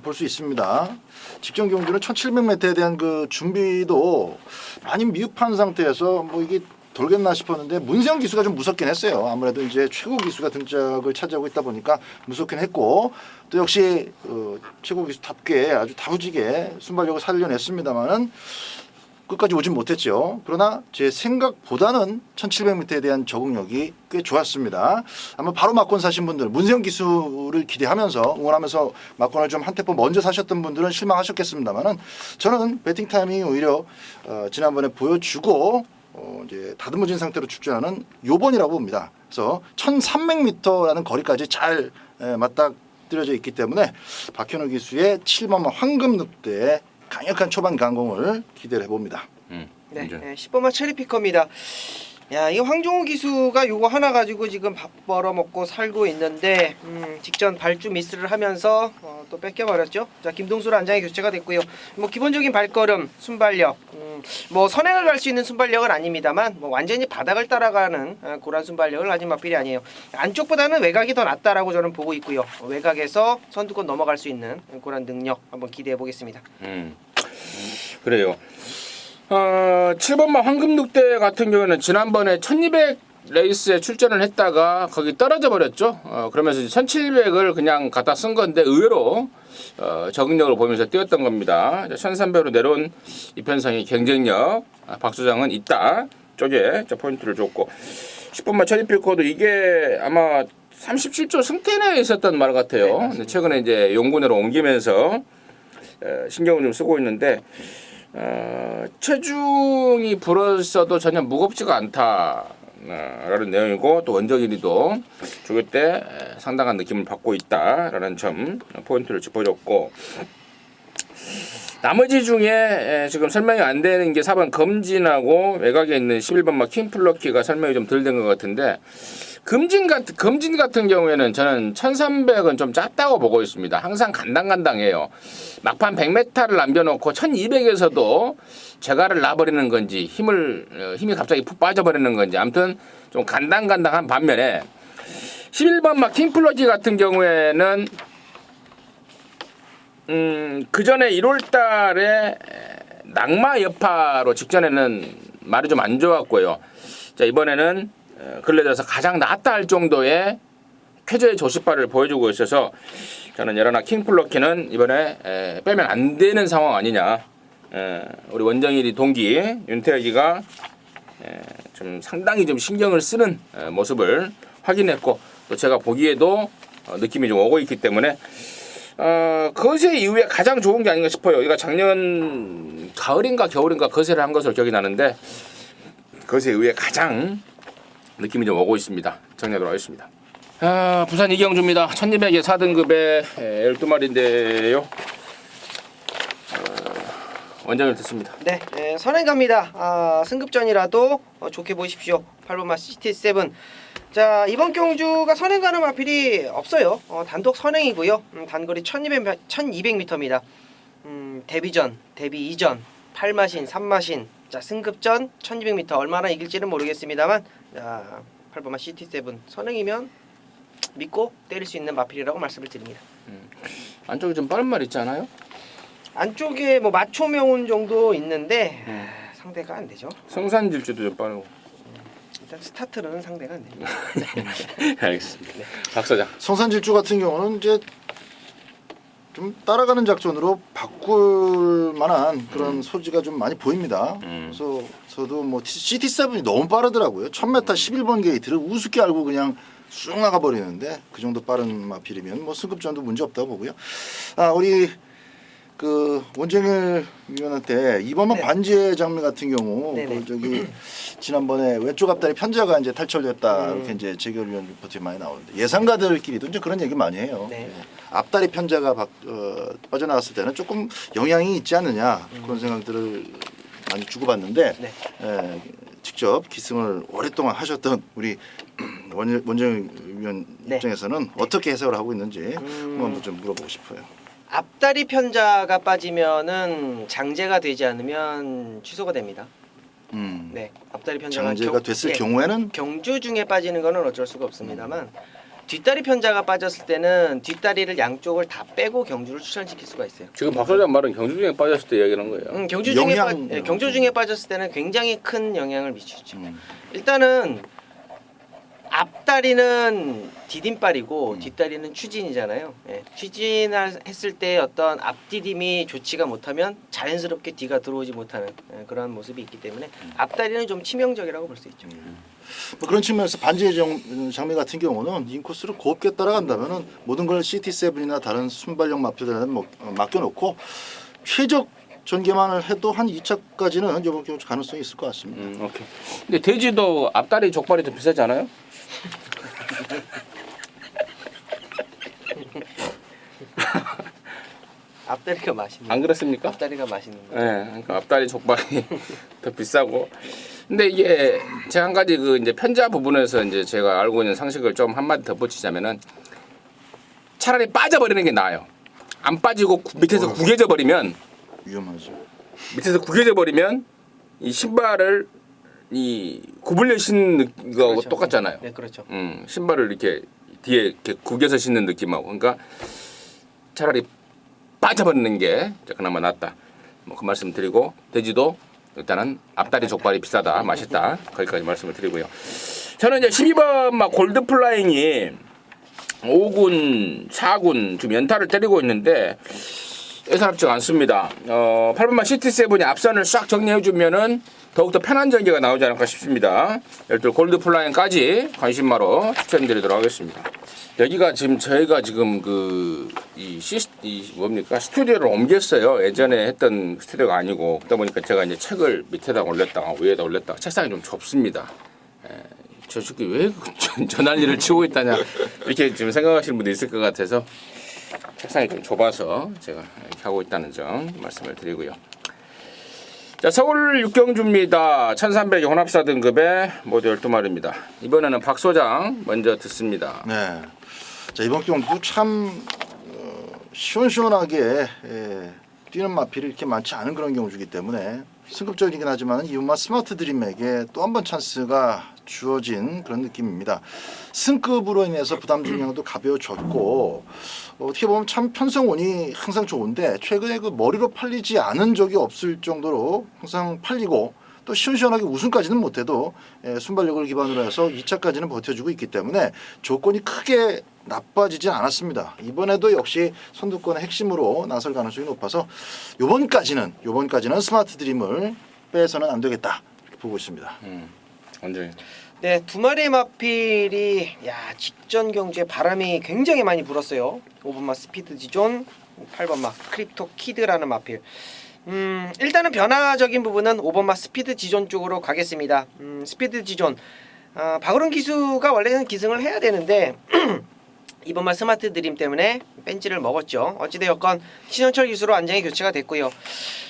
볼 수 있습니다. 직전 경주는 1700m에 대한 그 준비도 많이 미흡한 상태에서 뭐 이게 돌겠나 싶었는데 문세영 기수가 좀 무섭긴 했어요. 아무래도 이제 최고 기수가 등짝을 차지하고 있다 보니까 무섭긴 했고 또 역시 최고 기수답게 아주 다부지게 순발력을 살려냈습니다만은 끝까지 오진 못했죠. 그러나 제 생각보다는 1700m에 대한 적응력이 꽤 좋았습니다. 아마 바로 막권 사신 분들, 문세영 기수를 기대하면서 응원하면서 막권을 좀 한 템포 먼저 사셨던 분들은 실망하셨겠습니다만은 저는 배팅 타이밍이 오히려 지난번에 보여주고 이제 다듬어진 상태로 출전하는 요번이라고 봅니다. 그래서 1300m라는 거리까지 잘 맞닥뜨려져 있기 때문에 박현우 기수의 7번마 황금 늑대의 강력한 초반 강공을 기대를 해봅니다. 네, 10번마 체리피커입니다. 야, 이 황종우 기수가 요거 하나 가지고 지금 밥 벌어먹고 살고 있는데 직전 발주 미스를 하면서 또 뺏겨버렸죠. 자, 김동수로 안장이 교체가 됐고요. 뭐 기본적인 발걸음, 순발력, 뭐 선행을 갈 수 있는 순발력은 아닙니다만 뭐 완전히 바닥을 따라가는 그런 순발력을 가진 마필이 아니에요. 안쪽보다는 외곽이 더 낫다라고 저는 보고 있고요. 외곽에서 선두권 넘어갈 수 있는 그런 능력 한번 기대해 보겠습니다. 그래요. 7번마 황금늑대 같은 경우는 지난번에 1200 레이스에 출전을 했다가 거기 떨어져 버렸죠. 그러면서 1700을 그냥 갖다 쓴 건데 의외로 적응력을 보면서 뛰었던 겁니다. 1300으로 내려온 이편성의 경쟁력 박소장은 있다 쪽에 포인트를 줬고 10번마 체리피커도 이게 아마 37조 승태내에 있었던 말 같아요. 근데 최근에 이제 용군으로 옮기면서 신경을 좀 쓰고 있는데 체중이 불었어도 전혀 무겁지가 않다라는 내용이고 또 원정일이도 조교 때 상당한 느낌을 받고 있다라는 점 포인트를 짚어줬고 나머지 중에 지금 설명이 안 되는 게 4번 검진하고 외곽에 있는 11번마 킹플러키가 설명이 좀 덜 된 것 같은데 검진 같은 경우에는 저는 1300은 좀 작다고 보고 있습니다. 항상 간당간당해요. 막판 100m를 남겨놓고 1200에서도 재갈을 놔버리는 건지 힘이 갑자기 푹 빠져버리는 건지 아무튼 좀 간당간당한 반면에 11번마 킹플러키 같은 경우에는 그 전에 1월달에 낙마 여파로 직전에는 말이 좀 안 좋았고요. 자, 이번에는 근래 들어서 가장 낫다 할 정도의 쾌저의 조시발을 보여주고 있어서 저는 여러나 킹플러키는 이번에 빼면 안 되는 상황 아니냐. 우리 원정일이 동기 윤태혁이가 좀 상당히 좀 신경을 쓰는 모습을 확인했고 또 제가 보기에도 느낌이 좀 오고 있기 때문에 거세 이후에 가장 좋은 게 아닌가 싶어요. 여기가 작년 가을인가 겨울인가 거세를 한 것으로 기억이 나는데 거세 이후에 가장 느낌이 좀 오고 있습니다. 정리하도록 하겠습니다. 부산 이경주입니다. 1200의 4등급의 12마리인데요. 원정을 듣습니다. 네, 선행 갑니다. 승급전이라도 좋게 보십시오. 8번마 CT7. 자, 이번 경주가 선행 가는 마필이 없어요. 단독 선행이고요. 단거리 1200m입니다. 데뷔전, 데뷔 이전, 8마신, 3마신, 자, 승급전 1200m 얼마나 이길지는 모르겠습니다만, 자, 8번마 CT7 선행이면 믿고 때릴 수 있는 마필이라고 말씀을 드립니다. 안쪽에 좀 빠른 말 있지 않아요? 안쪽에 뭐 마초명운 정도 있는데 상대가 안 되죠. 성산질주도 좀 빠르고. 일단 스타트는 상대가 안 됩니다. 알겠습니다. 박 사장. 성산질주 같은 경우는 이제 좀 따라가는 작전으로 바꿀 만한 그런 소지가 좀 많이 보입니다. 그래서 저도 뭐 CT7이 너무 빠르더라고요. 1000m 11번 게이트를 우습게 알고 그냥 쑥 나가 버리는데 그 정도 빠른 마필이면 뭐 승급전도 문제 없다고 보고요. 아 우리 그 원정일 위원한테 이번만 네. 반지의 장미 같은 경우 네네. 그 저기 지난번에 왼쪽 앞다리 편자가 이제 탈출됐다 이렇게 이제 재결 위원 리포트에 많이 나오는데 예상가들끼리도 이제 그런 얘기 많이 해요. 네. 앞다리 편자가 빠져나왔을 때는 조금 영향이 있지 않느냐 그런 생각들을 많이 주고받는데 네. 직접 기승을 오랫동안 하셨던 우리 원정일 위원 네. 입장에서는 어떻게 해석을 하고 있는지 한번 좀 물어보고 싶어요. 앞다리 편자가 빠지면은 장제가 되지 않으면 취소가 됩니다. 네, 앞다리 편자가 장제가 됐을 경우에는 경주 중에 빠지는 거는 어쩔 수가 없습니다만 뒷다리 편자가 빠졌을 때는 뒷다리를 양쪽을 다 빼고 경주를 출전시킬 수가 있어요. 지금 박 사장 말은 경주 중에 빠졌을 때 이야기하는 거예요. 경주 중에 영향- 경주 중에 빠졌을 때는 굉장히 큰 영향을 미치죠. 일단은 앞다리는 디딤발이고 뒷다리는 추진이잖아요. 예, 추진했을 때 어떤 앞디딤이 좋지가 못하면 자연스럽게 뒤가 들어오지 못하는 그런 모습이 있기 때문에 앞다리는 좀 치명적이라고 볼 수 있죠. 뭐 그런 측면에서 반지의 장미 같은 경우는 인코스를 곱게 따라간다면은 모든 걸 CT7이나 다른 순발력 마표들한테 맡겨놓고 최적 전개만을 해도 한 2차까지는 이번 경우 가능성이 있을 것 같습니다. 오케이. 근데 돼지도 앞다리 족발이 더 비싸지 않아요? 앞다리가 맛있는. 안 그렇습니까? 앞다리가 맛있는 거. 네, 그러니까 앞다리 족발이 더 비싸고. 근데 이게 제가 한 가지 그 이제 편자 부분에서 이제 제가 알고 있는 상식을 좀 한마디 덧붙이자면은 차라리 빠져버리는 게 나아요. 안 빠지고 밑에서 구겨져 버리면 위험하죠. 밑에서 구겨져 버리면 이 신발을 이 구불려 신는 거하고 그렇죠. 똑같잖아요. 네, 그렇죠. 신발을 이렇게 뒤에 이렇게 구겨서 신는 느낌하고 그러니까 차라리 빠져버리는 게 그나마 낫다. 뭐 그 말씀 드리고 돼지도 일단은 앞다리 족발이 비싸다, 맛있다. 거기까지 말씀을 드리고요. 저는 이제 12번 막 골드 플라잉이 5군, 4군 지금 연타를 때리고 있는데 예사롭지가 않습니다. 8번만 CT7이 앞선을 싹 정리해주면은 더욱더 편한 전개가 나오지 않을까 싶습니다. 열둘 골드 플라잉까지 관심마로 추천드리도록 하겠습니다. 여기가 지금 저희가 지금 이 뭡니까 스튜디오를 옮겼어요. 예전에 했던 스튜디오가 아니고 그러다 보니까 제가 이제 책을 밑에다 올렸다가 위에다 올렸다가 책상이 좀 좁습니다. 저 새끼 왜 저 난리를 치고 있다냐 이렇게 지금 생각하시는 분도 있을 것 같아서 책상이 좀 좁아서 제가 이렇게 하고 있다는 점 말씀을 드리고요. 자, 서울 육경주입니다. 1300 혼합사 등급의 모두 12마리입니다. 이번에는 박 소장 먼저 듣습니다. 네. 자 이번 경우도 참 시원시원하게 뛰는 마필이 이렇게 많지 않은 그런 경주이기 때문에 승급적이긴 하지만 이번만 스마트 드림에게 또 한 번 찬스가 주어진 그런 느낌입니다. 승급으로 인해서 부담 중량도 가벼워졌고 어떻게 보면 참 편성운이 항상 좋은데 최근에 그 머리로 팔리지 않은 적이 없을 정도로 항상 팔리고 또 시원시원하게 우승까지는 못해도 순발력을 기반으로 해서 2차까지는 버텨주고 있기 때문에 조건이 크게 나빠지진 않았습니다. 이번에도 역시 선두권의 핵심으로 나설 가능성이 높아서 요번까지는 스마트 드림을 빼서는 안 되겠다 이렇게 보고 있습니다. 언제? 네, 두 마리의 마필이 직전 경주에 바람이 굉장히 많이 불었어요. 5번마 스피드 지존, 8번마 크립토 키드라는 마필. 일단은 변화적인 부분은 5번마 스피드 지존 쪽으로 가겠습니다. 스피드 지존. 박으론 기수가 원래는 기승을 해야 되는데 2번마 스마트 드림 때문에 벤치를 먹었죠. 어찌되었건 신현철 기수로 안정이 교체가 됐고요.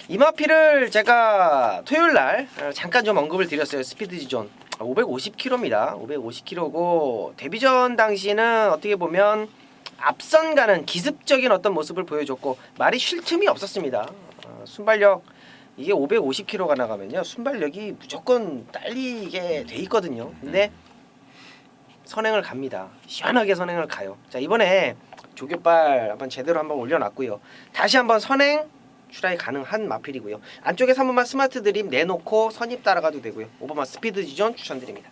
이 마필을 제가 토요일날 잠깐 좀 언급을 드렸어요. 스피드 지존 550kg입니다. 550kg고 데뷔전 당시는 어떻게 보면 앞선 가는 기습적인 어떤 모습을 보여줬고 말이 쉴 틈이 없었습니다. 순발력 이게 550kg가 나가면요 순발력이 무조건 딸리게 돼 있거든요. 근데 선행을 갑니다. 시원하게 선행을 가요. 자 이번에 조교발 한번 제대로 한번 올려놨고요. 다시 한번 선행 출하이 가능한 마필이고요. 안쪽에 3번마 스마트 드림 내놓고 선입 따라가도 되고요. 5번마 스피드 지존 추천드립니다.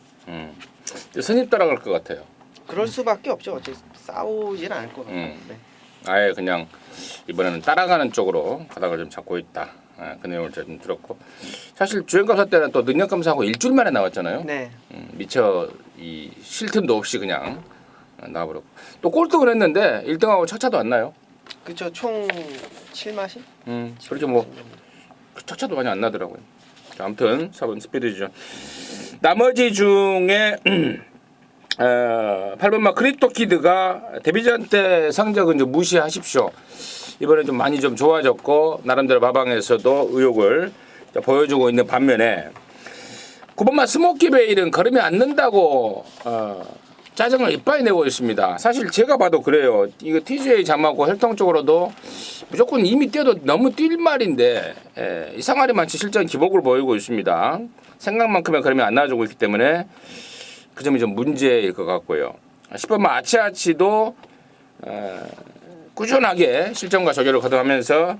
선입 따라갈 것 같아요. 그럴 수밖에 없죠. 어차피 싸우진 않을 것 같고. 네. 아예 그냥 이번에는 따라가는 쪽으로 가닥을 좀 잡고 있다. 그 내용을 좀 들었고 사실 주행검사 때는 또 능력검사하고 일주일 만에 나왔잖아요. 네. 미처 쉴 틈도 없이 그냥 나와버렸고 또 꼴등을 했는데 1등하고 척차도 안 나요. 그렇죠. 총 7마신? 그렇죠. 뭐 척차도 많이 안 나더라고요. 자, 아무튼 4번 스피드죠. 나머지 중에 8번마 크립토키드가 데뷔전 때 성적은 좀 무시하십시오. 이번에 좀 많이 좀 좋아졌고 나름대로 마방에서도 의욕을 보여주고 있는 반면에 9번마 스모키베일은 걸으면 안 는다고 짜증을 이빠이 내고 있습니다. 사실 제가 봐도 그래요. 이거 TJ 잠하고 혈통 쪽으로도 무조건 이미 뛰어도 너무 뛸 말인데 이상하리 많지 실전 기복을 보이고 있습니다. 생각만큼은 걸으면 안 나와주고 있기 때문에 그 점이 좀 문제일 것 같고요. 10번마 아치아치도 꾸준하게 실점과 조절을 거듭하면서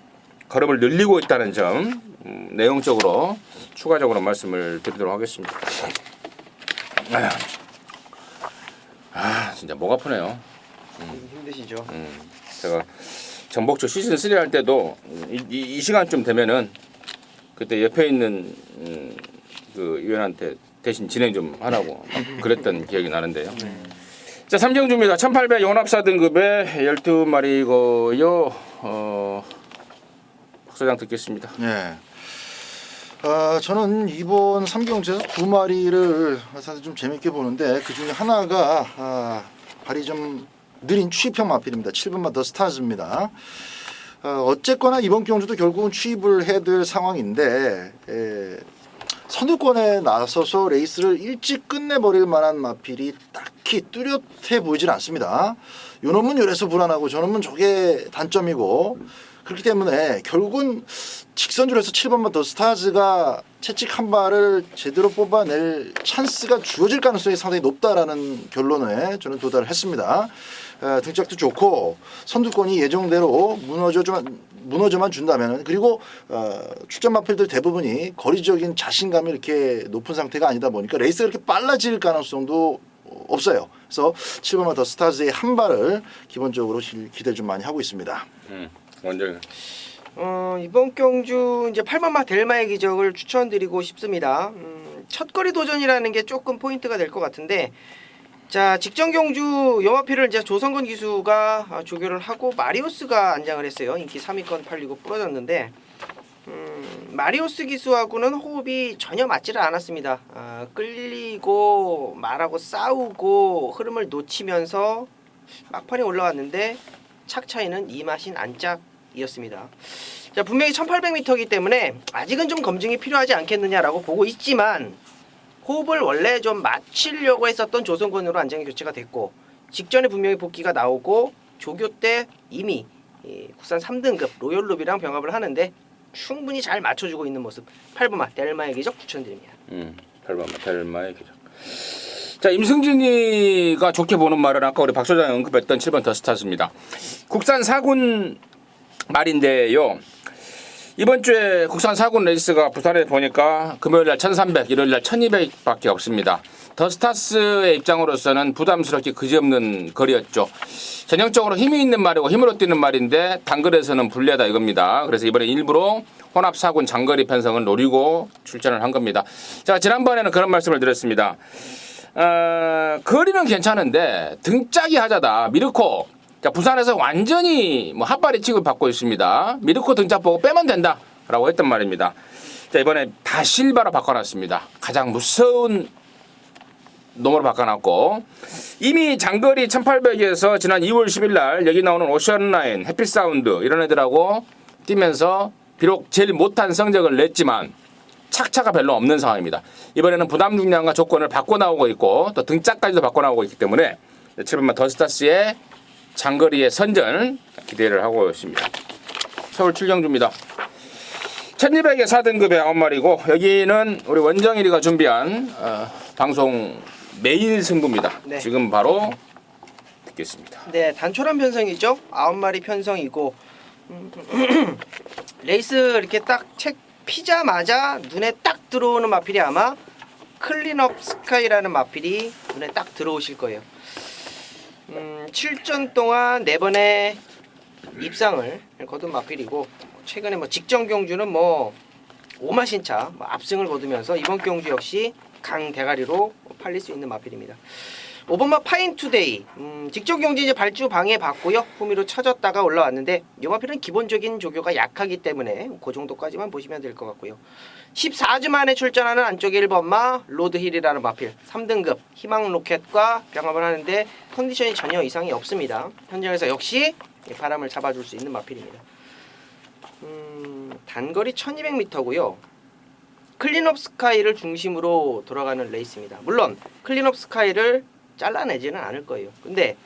걸음을 늘리고 있다는 점 내용적으로 추가적으로 말씀을 드리도록 하겠습니다. 진짜 목 아프네요. 힘드시죠. 제가 전복초 시즌 3 할 때도 이 시간쯤 되면은 그때 옆에 있는 그 위원한테 대신 진행 좀 하라고 막 그랬던 기억이 나는데요. 자, 3경주입니다. 1800 연합사 등급의 12마리고요. 박 소장 듣겠습니다. 네. 저는 이번 3경주에서 2마리를 사실 좀 재밌게 보는데 그 중에 하나가 발이 좀 느린 추입형 마필입니다. 7번마 더 스타즈입니다. 어쨌거나 이번 경주도 결국은 추입을 해야 될 상황인데 선두권에 나서서 레이스를 일찍 끝내버릴 만한 마필이 딱히 뚜렷해 보이질 않습니다. 요 놈은 요래서 불안하고 저 놈은 저게 단점이고 그렇기 때문에 결국은 직선줄에서 7번마 더 스타즈가 채찍 한 발을 제대로 뽑아낼 찬스가 주어질 가능성이 상당히 높다라는 결론에 저는 도달을 했습니다. 등짝도 좋고 선두권이 예정대로 무너져만 준다면 그리고 출전 마필들 대부분이 거리적인 자신감이 이렇게 높은 상태가 아니다 보니까 레이스가 이렇게 빨라질 가능성도 없어요. 그래서 7번마 더 스타즈의 한 발을 기본적으로 기대를 좀 많이 하고 있습니다. 원장님. 이번 경주 이제 8번마 델마의 기적을 추천드리고 싶습니다. 첫거리 도전이라는 게 조금 포인트가 될 것 같은데 자, 직전 경주 영화피를 이제 조성근 기수가 조교를 하고 마리오스가 안장을 했어요. 인기 3위권 팔리고 부러졌는데 마리오스 기수하고는 호흡이 전혀 맞지를 않았습니다. 끌리고 말하고 싸우고 흐름을 놓치면서 막판에 올라왔는데 착 차이는 2마신 안짝이었습니다. 자, 분명히 1800m이기 때문에 아직은 좀 검증이 필요하지 않겠느냐라고 보고 있지만 호흡을 원래 좀 맞추려고 했었던 조성근으로 안장이 교체가 됐고 직전에 분명히 복귀가 나오고 조교 때 이미 국산 3등급 로열루비랑 병합을 하는데 충분히 잘 맞춰주고 있는 모습 8번마 델마의 기적 추천드립니다. 8번마 델마의 기적. 자, 임승진이가 좋게 보는 말은 아까 우리 박 소장이 언급했던 7번 더 스타즈입니다. 국산 4군 말인데요. 이번 주에 국산 4군 레이스가 부산에 보니까 금요일날 1300, 일요일날 1200밖에 없습니다. 더스타스의 입장으로서는 부담스럽게 그지없는 거리였죠. 전형적으로 힘이 있는 말이고 힘으로 뛰는 말인데 단거리에서는 불리하다 이겁니다. 그래서 이번에 일부러 혼합 4군 장거리 편성을 노리고 출전을 한 겁니다. 자, 지난번에는 그런 말씀을 드렸습니다. 거리는 괜찮은데 등짝이 하자다. 미르코. 자, 부산에서 완전히 뭐 핫바리 취급받고 있습니다. 미르코 등짝 보고 빼면 된다라고 했던 말입니다. 자, 이번에 다 실바로 바꿔놨습니다. 가장 무서운 놈으로 바꿔놨고 이미 장거리 1800에서 지난 2월 10일 날 여기 나오는 오션라인, 해피사운드 이런 애들하고 뛰면서 비록 제일 못한 성적을 냈지만 착차가 별로 없는 상황입니다. 이번에는 부담 중량과 조건을 바꿔 나오고 있고 또 등짝까지도 바꿔 나오고 있기 때문에 7번마 더스타스의 장거리의 선전 기대를 하고 있습니다. 서울 7경주입니다. 1200의 4등급의 9마리고 여기는 우리 원정일이가 준비한 방송 메인 승부입니다. 네. 지금 바로 듣겠습니다. 네, 단촐한 편성이죠. 9마리 편성이고 레이스 이렇게 딱 책 피자마자 눈에 딱 들어오는 마필이 아마 클린업 스카이라는 마필이 눈에 딱 들어오실 거예요. 7전 동안 4번의 입상을 거둔 마필이고 최근에 뭐 직전 경주는 뭐 오마신차 압승을 거두면서 이번 경주 역시 강 대가리로 팔릴 수 있는 마필입니다. 5번마 파인투데이 직전 경주 이제 발주 방해 받고요. 후미로 쳐졌다가 올라왔는데 이 마필은 기본적인 조교가 약하기 때문에 그 정도까지만 보시면 될 것 같고요. 14주 만에 출전하는 안쪽 1번마 로드힐이라는 마필 3등급 희망 로켓과 병합을 하는데 컨디션이 전혀 이상이 없습니다. 현장에서 역시 바람을 잡아줄 수 있는 마필입니다. 단거리 1200m고요. 클린업 스카이를 중심으로 돌아가는 레이스입니다. 물론 클린업 스카이를 잘라내지는 않을 거예요. 근데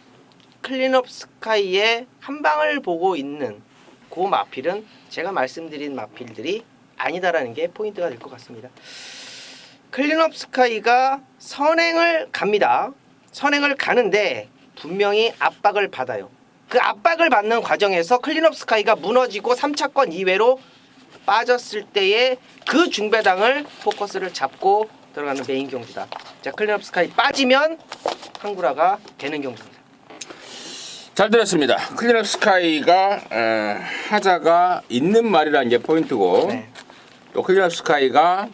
클린업 스카이의 한 방을 보고 있는 그 마필은 제가 말씀드린 마필들이 아니다라는 게 포인트가 될 것 같습니다. 클린업 스카이가 선행을 갑니다. 선행을 가는데 분명히 압박을 받아요. 그 압박을 받는 과정에서 클린업 스카이가 무너지고 3차권 이외로 빠졌을 때의 그 중배당을 포커스를 잡고 들어가는 메인 경주다. 자, 클린업 스카이 빠지면 항구라가 되는 경주입니다. 잘 들었습니다. 클린업 스카이가 하자가 있는 말이라는 게 포인트고 네. 또 클린업 스카이가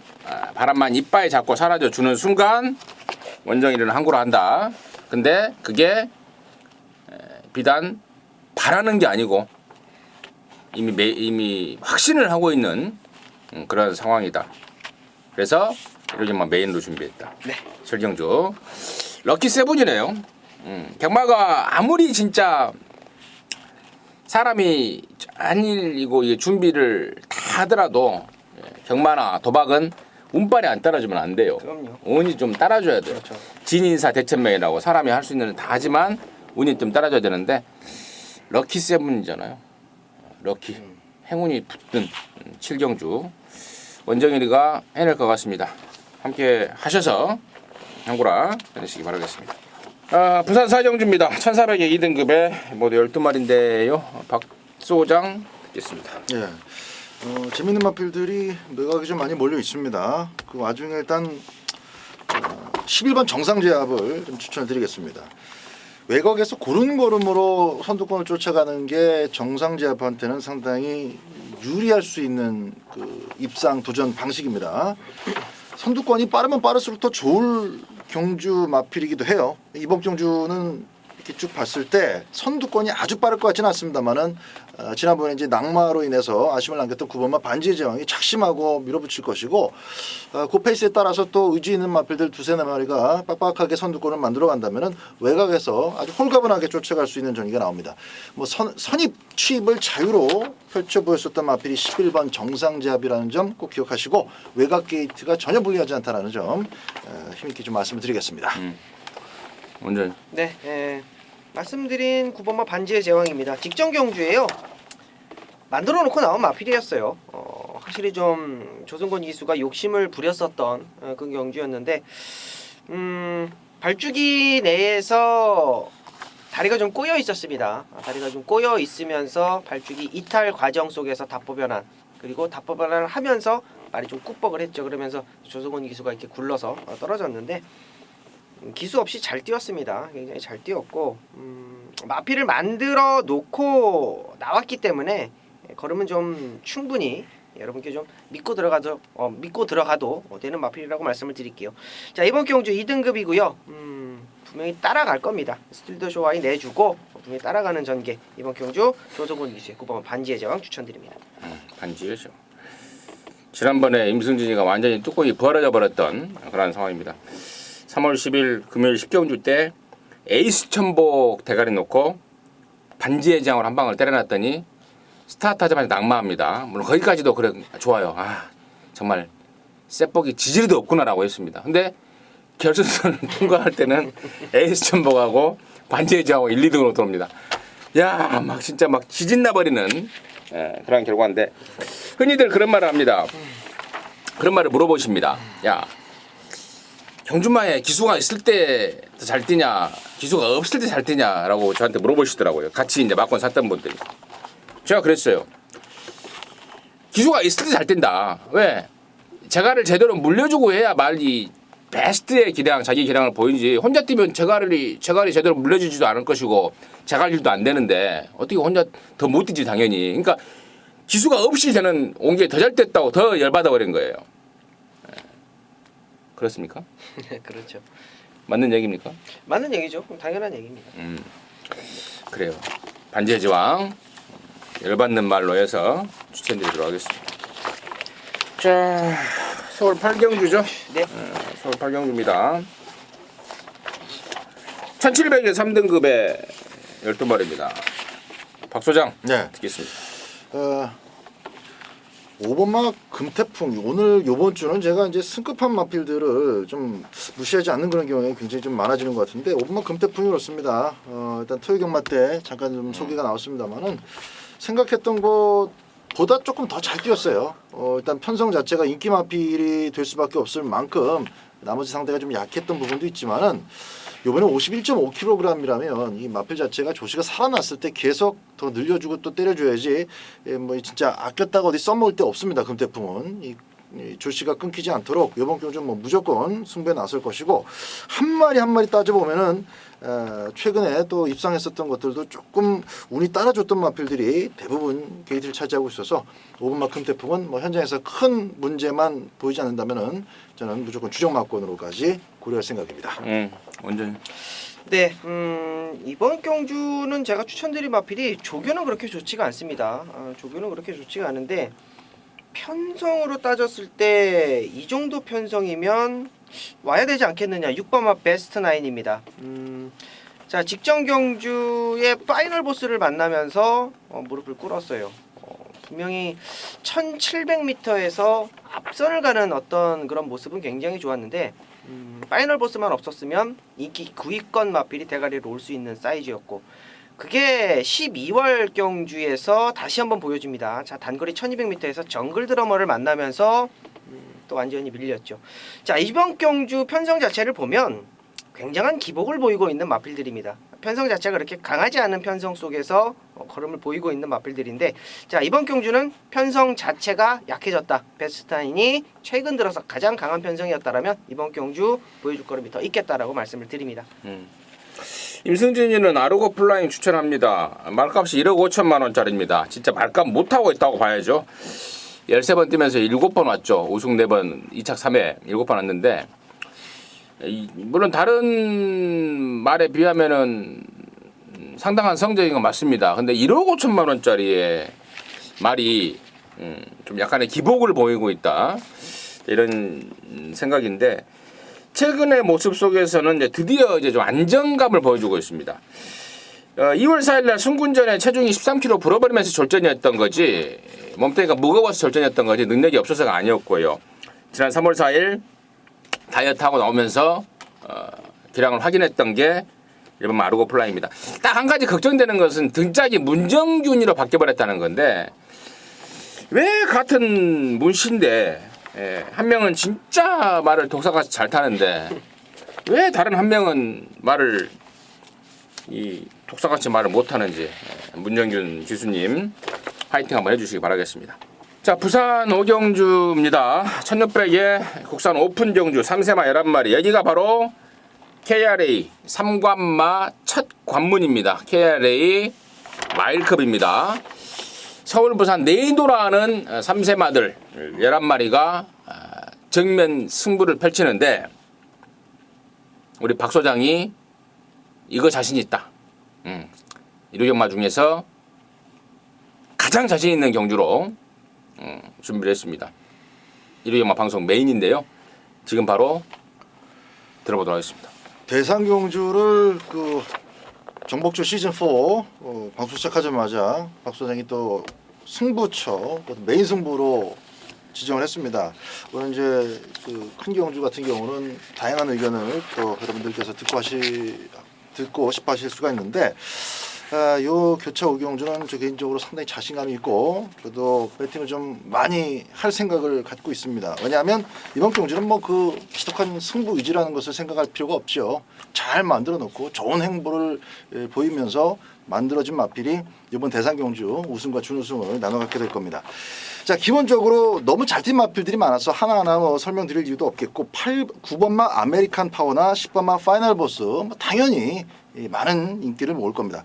바람만 이빨에 잡고 사라져 주는 순간 원정이는 항구라 한다. 근데 그게 비단 바라는 게 아니고 이미 확신을 하고 있는 그런 상황이다. 그래서 이렇게 메인으로 준비했다. 네. 설경주 럭키 세븐이네요. 경마가 아무리 진짜 사람이 한일이고 이게 준비를 다 하더라도 경마나 도박은 운빨이 안 따라주면 안 돼요. 그럼요. 운이 좀 따라줘야 돼요. 그렇죠. 진인사 대천명이라고 사람이 할 수 있는 건 다 하지만 운이 좀 따라줘야 되는데 럭키 세븐이잖아요. 럭키 행운이 붙든 칠경주 원정일이가 해낼 것 같습니다. 함께 하셔서 항구라 해내시기 바라겠습니다. 부산 사정주입니다. 1400에 2등급에 모두 12마리인데요. 박소장 듣겠습니다. 예. 재밌는 마필들이 매각이 좀 많이 몰려 있습니다. 그 와중에 일단 11번 정상제압을 좀 추천을 드리겠습니다. 외곽에서 고른걸음으로 선두권을 쫓아가는 게 정상제압한테는 상당히 유리할 수 있는 그 입상 도전 방식입니다. 선두권이 빠르면 빠를수록 더 좋을 경주 마필이기도 해요. 이번 경주는 이렇게 쭉 봤을 때 선두권이 아주 빠를 것 같지는 않습니다만은 지난번에 이제 낙마로 인해서 아쉬움을 남겼던 9번마 반지의 제왕이 착심하고 밀어붙일 것이고 그 페이스에 따라서 또 의지 있는 마필들 두세네 마리가 빡빡하게 선두권을 만들어 간다면은 외곽에서 아주 홀가분하게 쫓아갈 수 있는 전기가 나옵니다. 뭐 선입 취입을 자유로 펼쳐 보였었던 마필이 11번 정상제압이라는 점 꼭 기억하시고 외곽 게이트가 전혀 불리하지 않다는 점 힘있게 좀 말씀을 드리겠습니다. 원정. 네, 말씀드린 9번마 반지의 제왕입니다. 직전 경주예요. 만들어 놓고 나온 마필이었어요. 확실히 좀 조승권 이수가 욕심을 부렸었던 그 경주였는데 발주기 내에서 다리가 좀 꼬여 있었습니다. 다리가 좀 꼬여 있으면서 발주기 이탈 과정 속에서 답보변환 그리고 답보변환을 하면서 말이 좀 꾹뻑을 했죠. 그러면서 조승권 기수가 이렇게 굴러서 떨어졌는데 기수 없이 잘 뛰었습니다. 굉장히 잘 뛰었고 마필을 만들어 놓고 나왔기 때문에 걸음은 좀 충분히 여러분께 좀 믿고 들어가도 되는 마필이라고 말씀을 드릴게요. 자, 이번 경주 2등급이고요. 분명히 따라갈 겁니다. 스틸더 쇼와이 내주고 분명히 따라가는 전개. 이번 경주 조성곤 기수의 9번 반지의 제왕 추천드립니다. 반지의 제왕. 지난번에 임승진이가 완전히 뚜껑이 부활해져 버렸던 그런 상황입니다. 3월 10일 금요일 10경주 때 에이스 천복 대가리 놓고 반지의 제왕으로 한 방을 때려놨더니 스타트하자마자 낙마합니다. 물론 거기까지도 그래 좋아요. 정말 쌔뻑이 지지리도 없구나라고 했습니다. 근데 결승선을 통과할 때는 에이스 천복하고 반지의 제왕하고 1, 2등으로 들어옵니다. 야, 막 진짜 막 지진나 버리는 그런 결과인데 흔히들 그런 말을 합니다. 그런 말을 물어보십니다. 야, 경주마에 기수가 있을 때 잘 뛰냐, 기수가 없을 때 잘 뛰냐라고 저한테 물어보시더라고요. 같이 이제 막권 샀던 분들이. 제가 그랬어요. 기수가 있을 때 잘 뛴다. 왜? 제갈을 제대로 물려주고 해야 말이 베스트의 기량, 자기 기량을 보이지. 혼자 뛰면 제갈이 제대로 물려주지도 않을 것이고 제갈일도 안 되는데 어떻게 혼자 더 못 뛰지 당연히. 그러니까 기수가 없이 저는 온 게 더 잘 됐다고 더 열받아 버린 거예요. 그렇습니까? 그렇죠. 맞는 얘기입니까? 맞는 얘기죠. 당연한 얘기입니다. 그래요. 반지의 제왕 열받는 말로 해서 추천드리도록 하겠습니다. 자, 서울 8경주죠? 네. 서울 8경주입니다. 1700에 3등급에 12마리입니다. 박 소장 네. 듣겠습니다. 5번마 금태풍 오늘 요번 주는 제가 이제 승급한 마필들을 좀 무시하지 않는 그런 경우가 굉장히 좀 많아지는 것 같은데 5번마 금태풍이 그렇습니다. 일단 토요경마 때 잠깐 좀 소개가 나왔습니다만은 생각했던 것보다 조금 더 잘 뛰었어요. 일단 편성 자체가 인기 마필이 될 수밖에 없을 만큼 나머지 상대가 좀 약했던 부분도 있지만은 이번에 51.5kg이라면 이 마필 자체가 조시가 살아났을 때 계속 더 늘려주고 또 때려줘야지 뭐 진짜 아꼈다가 어디 써먹을 데 없습니다. 금태풍은 이 조시가 끊기지 않도록 이번 경주 뭐 무조건 승부에 나설 것이고 한 마리 따져보면은 최근에 또 입상했었던 것들도 조금 운이 따라줬던 마필들이 대부분 게이트를 차지하고 있어서 5번마 금태풍은 뭐 현장에서 큰 문제만 보이지 않는다면은 저는 무조건 주력 막권으로까지 고려할 생각입니다. 완전. 네, 이번 경주는 제가 추천드린 마필이 조교는 그렇게 좋지가 않습니다. 조교는 그렇게 좋지가 않은데 편성으로 따졌을 때 이 정도 편성이면 와야 되지 않겠느냐. 6번마 베스트 나인입니다. 자, 직전 경주의 파이널 보스를 만나면서 무릎을 꿇었어요. 분명히 1700m에서 앞선을 가는 어떤 그런 모습은 굉장히 좋았는데 파이널 보스만 없었으면 인기 9위권 마필이 대가리로 올 수 있는 사이즈였고 그게 12월 경주에서 다시 한번 보여줍니다. 자, 단거리 1200m에서 정글 드러머를 만나면서 또 완전히 밀렸죠. 자, 이번 경주 편성 자체를 보면 굉장한 기복을 보이고 있는 마필들입니다. 편성 자체가 그렇게 강하지 않은 편성 속에서 걸음을 보이고 있는 마필들인데 자, 이번 경주는 편성 자체가 약해졌다. 베스트타인이 최근 들어서 가장 강한 편성이었다라면 이번 경주 보여줄 걸음이 더 있겠다라고 말씀을 드립니다. 임승진이는 아르고 플라잉 추천합니다. 말값이 1억 5천만 원짜리입니다. 진짜 말값 못하고 있다고 봐야죠. 13번 뛰면서 7번 왔죠. 우승 4번, 2착 3회 7번 왔는데 물론 다른 말에 비하면은 상당한 성적인 건 맞습니다. 근데 1억 5천만 원짜리의 말이 좀 약간의 기복을 보이고 있다. 이런 생각인데 최근의 모습 속에서는 이제 드디어 이제 좀 안정감을 보여주고 있습니다. 2월 4일날 순군전에 체중이 13kg 불어버리면서 절전이었던 거지 몸뚱이가 무거워서 절전이었던 거지 능력이 없어서가 아니었고요. 지난 3월 4일 다이어트하고 나오면서 기량을 확인했던 게 일본 아르고 플라이입니다. 딱 한 가지 걱정되는 것은 등짝이 문정균이로 바뀌어버렸다는 건데 왜 같은 문씨인데 한 명은 진짜 말을 독사같이 잘 타는데 왜 다른 한 명은 말을 이 독사같이 말을 못하는지 문정균 기수님 파이팅 한번 해주시기 바라겠습니다. 자, 부산 5경주입니다. 1600에 국산 오픈 경주 3세마 11마리. 여기가 바로 KRA 3관마 첫 관문입니다. KRA 마일컵입니다. 서울 부산 내도라는 3세마들 11마리가 정면 승부를 펼치는데 우리 박 소장이 이거 자신 있다. 이루경마 중에서 가장 자신 있는 경주로 준비를 했습니다. 이루경마 방송 메인인데요. 지금 바로 들어보도록 하겠습니다. 대상 경주를 정복주 시즌 4 방송 시작하자마자 박 소장이 또 승부처 메인 승부로 지정을 했습니다. 오늘 이제 큰 경주 같은 경우는 다양한 의견을 또 여러분들께서 듣고 싶어 하실 수가 있는데 요 교차 오경주는 저 개인적으로 상당히 자신감이 있고 저도 배팅을 좀 많이 할 생각을 갖고 있습니다. 왜냐하면 이번 경주는 뭐 그 지독한 승부 의지라는 것을 생각할 필요가 없죠. 잘 만들어 놓고 좋은 행보를 보이면서 만들어진 마필이 이번 대상 경주 우승과 준우승을 나눠 갖게 될 겁니다. 자, 기본적으로 너무 잘 뛴 마필들이 많아서 하나하나 뭐 설명드릴 이유도 없겠고 9번마 아메리칸 파워나 10번마 파이널 보스 뭐 당연히 많은 인기를 모을 겁니다.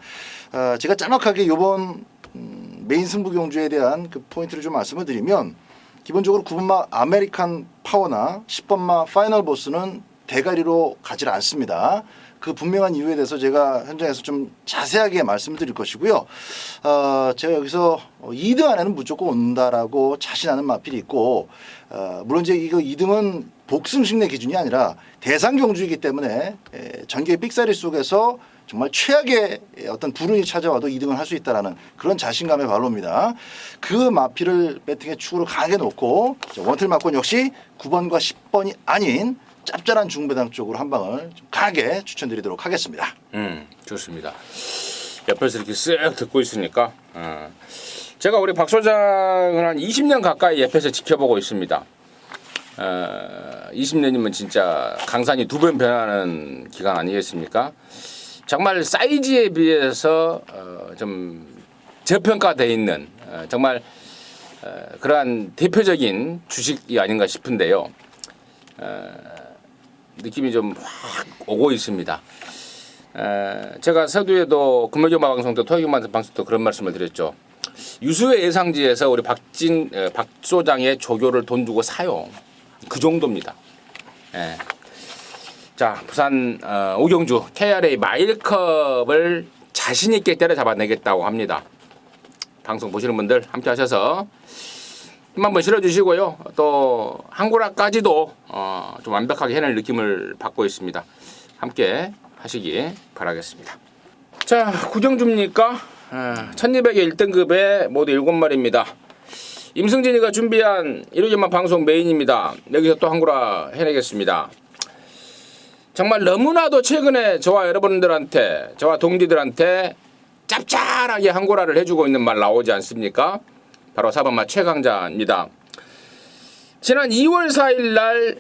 제가 짤막하게 이번 메인 승부 경주에 대한 그 포인트를 좀 말씀을 드리면 기본적으로 9번마 아메리칸 파워나 10번마 파이널 보스는 대가리로 가지 않습니다. 그 분명한 이유에 대해서 제가 현장에서 좀 자세하게 말씀을 드릴 것이고요. 제가 여기서 2등 안에는 무조건 온다라고 자신하는 마필이 있고 물론 이제 이거 2등은 복승식내 기준이 아니라 대상 경주이기 때문에 전개 삑사리 속에서 정말 최악의 어떤 불운이 찾아와도 2등을 할 수 있다라는 그런 자신감의 발로입니다. 그 마필을 배팅의 축으로 강하게 놓고 원틀 막권 역시 9번과 10번이 아닌 짭짤한 중배당 쪽으로 한 방을 좀 강하게 추천드리도록 하겠습니다. 좋습니다. 옆에서 이렇게 쓱 듣고 있으니까 제가 우리 박 소장을 한 20년 가까이 옆에서 지켜보고 있습니다. 20년이면 진짜 강산이 두 번 변하는 기간 아니겠습니까? 정말 사이즈에 비해서 좀 저평가되어 있는 정말 그러한 대표적인 주식이 아닌가 싶은데요. 느낌이 좀 확 오고 있습니다. 제가 서두에도 금요일마 방송 때 토요일마 방송 때 그런 말씀을 드렸죠. 유수의 예상지에서 우리 박 소장의 조교를 돈 주고 사요. 그 정도입니다. 예. 자, 부산 오경주 KRA 마일컵을 자신 있게 때려잡아내겠다고 합니다. 방송 보시는 분들 함께 하셔서 힘 한번 실어주시고요. 또 한구라까지도 좀 완벽하게 해낼 느낌을 받고 있습니다. 함께 하시기 바라겠습니다. 자, 구경줍니까? 1200의 1등급에 모두 7마리입니다. 임승진이가 준비한 일요일만 방송 메인입니다. 여기서 또 한구라 해내겠습니다. 정말 너무나도 최근에 저와 여러분들한테 저와 동지들한테 짭짤하게 한구라를 해주고 있는 말 나오지 않습니까? 바로 4번마 최강자입니다. 지난 2월 4일 날